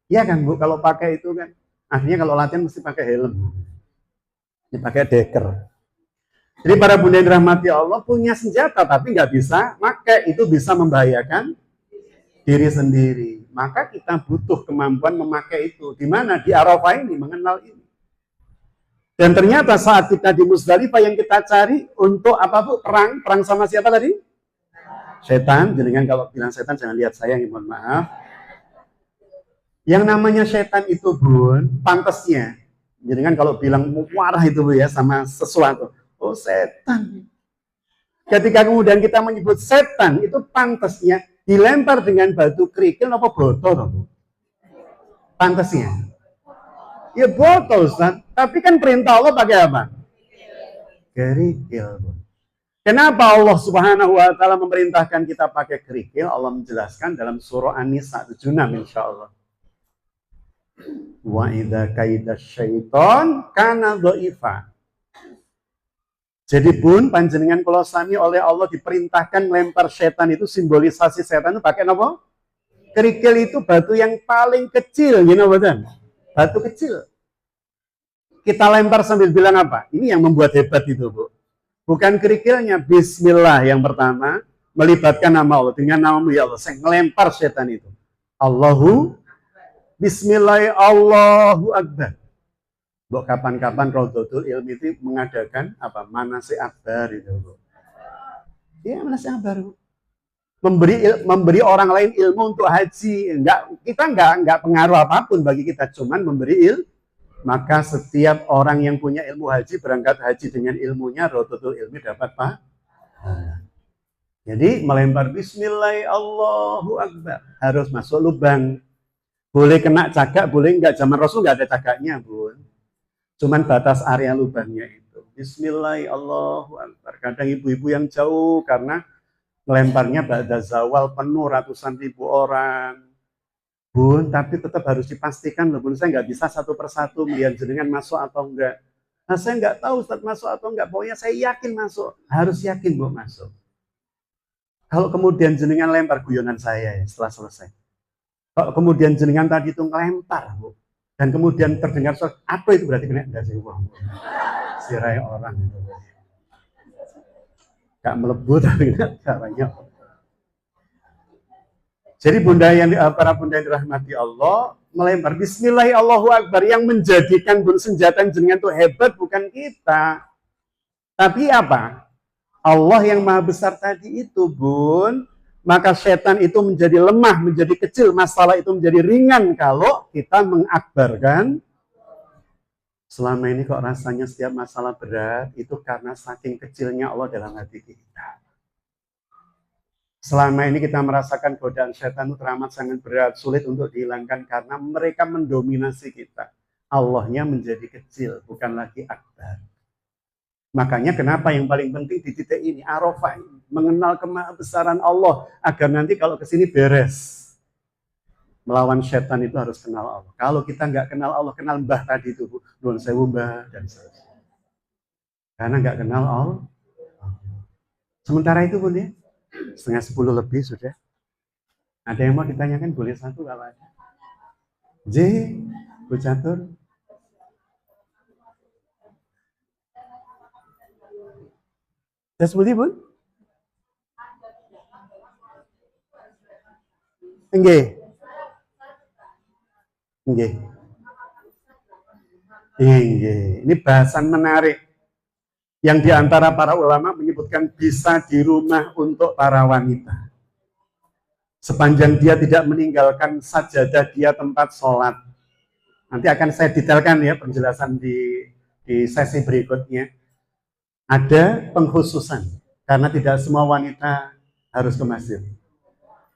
Iya kan, Bu, kalau pakai itu kan, akhirnya kalau latihan mesti pakai helm. Ini pakai deker. Jadi para bunda yang dirahmati Allah punya senjata tapi nggak bisa pakai, itu bisa membahayakan diri sendiri. Maka kita butuh kemampuan memakai itu. Di mana? Di Arafah ini, mengenal ini. Dan ternyata saat kita di Muzdalifah yang kita cari untuk apa, Bu? Perang sama siapa tadi? Setan. Jangan kalau bilang setan jangan lihat saya, mohon maaf. Yang namanya setan itu, Bun, pantasnya. Jangan kalau bilang marah itu, Bu, ya, sama sesuatu. Oh, setan. Ketika kemudian kita menyebut setan, itu pantasnya dilempar dengan batu kerikil apa botol, pantasnya. Ya botol, Ustaz. Tapi kan perintah Allah pakai apa? Kerikil. Kenapa Allah Subhanahu wa taala memerintahkan kita pakai kerikil? Allah menjelaskan dalam surah An-Nisa 76 insyaallah. Wa idza kaida syaiton kana dhaifa. Jadi, Bun, panjenengan kalau sami oleh Allah diperintahkan melempar setan, itu simbolisasi setan itu pakai apa? Kerikil itu batu yang paling kecil, you know, betul? Batu kecil. Kita lempar sambil bilang apa? Ini yang membuat hebat itu, Bu. Bukan kerikilnya, bismillah yang pertama, melibatkan nama Allah. Dengan namamu ya Allah, saya ngelempar setan itu. Allahu, bismillah, Allahu Akbar. Bu, kapan-kapan Raudhatul Ilmi itu mengadakan apa? Manasik akbar itu, Bu. Iya, manasik akbar, Bu. Memberi orang lain ilmu untuk haji. Kita enggak pengaruh apapun bagi kita, cuman memberi ilmu. Maka setiap orang yang punya ilmu haji berangkat haji dengan ilmunya, Raudhatul Ilmi dapat Pak. Jadi melempar bismillah Allahu Akbar harus masuk lubang. Boleh kena cagak, boleh enggak. Zaman Rasul enggak ada cagaknya, Bun. Cuman batas area lubangnya itu. Bismillah Allahu Akbar. Kadang ibu-ibu yang jauh karena melemparnya ba'da zawal penuh ratusan ribu orang. Bun, tapi tetap harus dipastikan loh, Bun. Saya nggak bisa satu persatu melihat jenengan masuk atau enggak. Nah, saya nggak tahu Ustaz masuk atau enggak. Pokoknya saya yakin masuk. Harus yakin, Bu, masuk. Kalau kemudian jenengan lempar guyonan saya ya, setelah selesai. Kalau kemudian jenengan tadi itu ngelempar, Bu. Dan kemudian terdengar suara, apa itu berarti kena enggak sih, Bu? Sirai orang itu. Gak melebut, tapi caranya. Jadi para bunda yang dirahmati Allah melempar bismillah Allahu Akbar. Yang menjadikan senjata jenengan itu hebat bukan kita. Tapi apa? Allah yang maha besar tadi itu, Bun. Maka setan itu menjadi lemah, menjadi kecil. Masalah itu menjadi ringan kalau kita mengakbarkan. Selama ini kok rasanya setiap masalah berat, itu karena saking kecilnya Allah dalam hati kita. Selama ini kita merasakan godaan setan itu teramat sangat berat, sulit untuk dihilangkan karena mereka mendominasi kita. Allahnya menjadi kecil, bukan lagi akbar. Makanya kenapa yang paling penting di titik ini, Arafah ini, mengenal kemahabesaran Allah, agar nanti kalau kesini beres. Melawan setan itu harus kenal Allah. Kalau kita nggak kenal Allah, kenal Mbah tadi itu, Nuwun Sewu Mbah, dan seterusnya. Karena nggak kenal Allah. Sementara itu, Bun, ya, 9:30 lebih sudah. Ada yang mau ditanyakan? Boleh satu kalau ada. J, Bu Catur. Das pundi, Bu? Nggih. Nggih. Nggih. Ini bahasan menarik yang diantara para ulama menyebutkan bisa di rumah untuk para wanita. Sepanjang dia tidak meninggalkan sajadah dia tempat sholat. Nanti akan saya detailkan ya penjelasan di sesi berikutnya. Ada pengkhususan, karena tidak semua wanita harus ke masjid.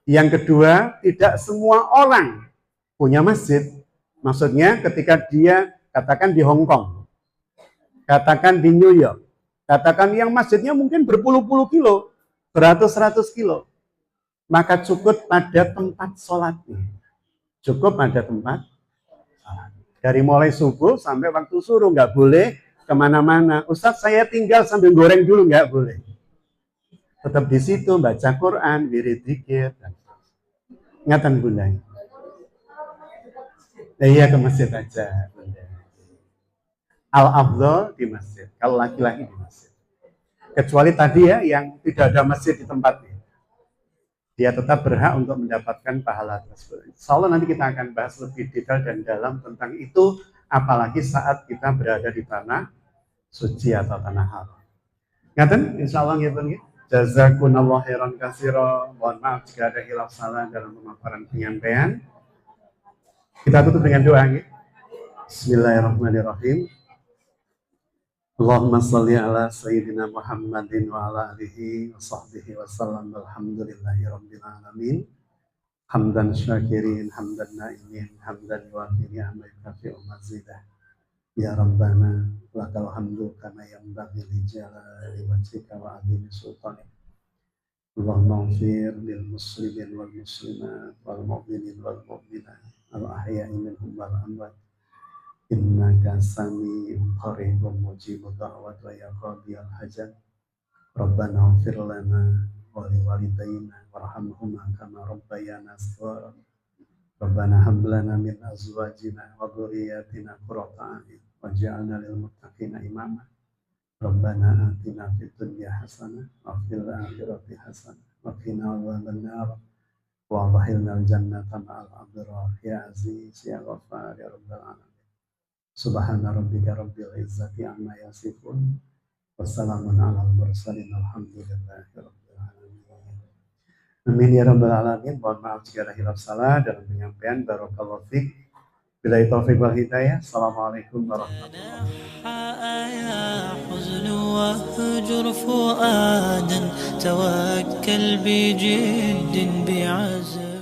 Yang kedua, tidak semua orang punya masjid. Maksudnya ketika dia, katakan di Hong Kong, katakan di New York, katakan yang masjidnya mungkin berpuluh-puluh kilo, beratus-ratus kilo, maka cukup pada tempat sholatnya. Cukup pada tempat sholat. Dari mulai subuh sampai waktu suruh, nggak boleh kemana-mana. Ustaz, saya tinggal sambil goreng dulu, nggak boleh. Tetap di situ, baca Quran, wirid zikir. Ingatan Bunda. Iya, ke masjid aja, Bunda. Al-afdhal di masjid, kalau laki-laki di masjid. Kecuali tadi ya, yang tidak ada masjid di tempatnya. Dia tetap berhak untuk mendapatkan pahala tersebut. Insya Allah nanti kita akan bahas lebih detail dan dalam tentang itu, apalagi saat kita berada di tanah suci atau tanah haram. Ngaten, insya Allah ya Bang. Jazakumullah khairan katsira. Mohon maaf jika ada hilaf salah dalam pemaparan penyampaian. Kita tutup dengan doa ya. Bismillahirrahmanirrahim. Allahumma shalli ala sayyidina Muhammadin wa ala alihi wa sahbihi wa sallam. Alhamdulillahi rabbil alamin. Hamdan syakirin, hamdan na'imin, hamdan wafi ni'amah kafi'u mazidah. Ya Rabbana, lakal hamdu kama yanbaghi li jalali wajhika wa 'azimi sultanik. Allahumma ighfir lil muslimin wal muslimat wal mu'minin wal mu'minat al ahya'i minhum wal amwat. Innaka sami'un qaribun mujibud da'wat wa ya qadiyal hajat. Rabbana ighfir lana wa li walidayna warhamhuma kama rabbayana shaghira. Rabbana hab lana min azwajina wa dhurriyyatina qurrata a'yun waj'alna lil muttaqina imama. Rabbana atina fid dunya hasanah wa fil akhirati hasanah wa qina adzaban nar wa adkhilna al jannata ma'al abrar ya aziz ya ghaffar ya rabbal alamin. Subhana rabbika rabbil izzati amma yasifun. Wassalamun alal mursalin. Alhamdulillahi rabbil alamin. Amin ya rabbal alamin. Mohon maaf jika ada hilaf salah dalam penyampaian. Barakallahu fiik. Billahi taufiq wal hidayah. Assalamualaikum warahmatullahi wabarakatuh.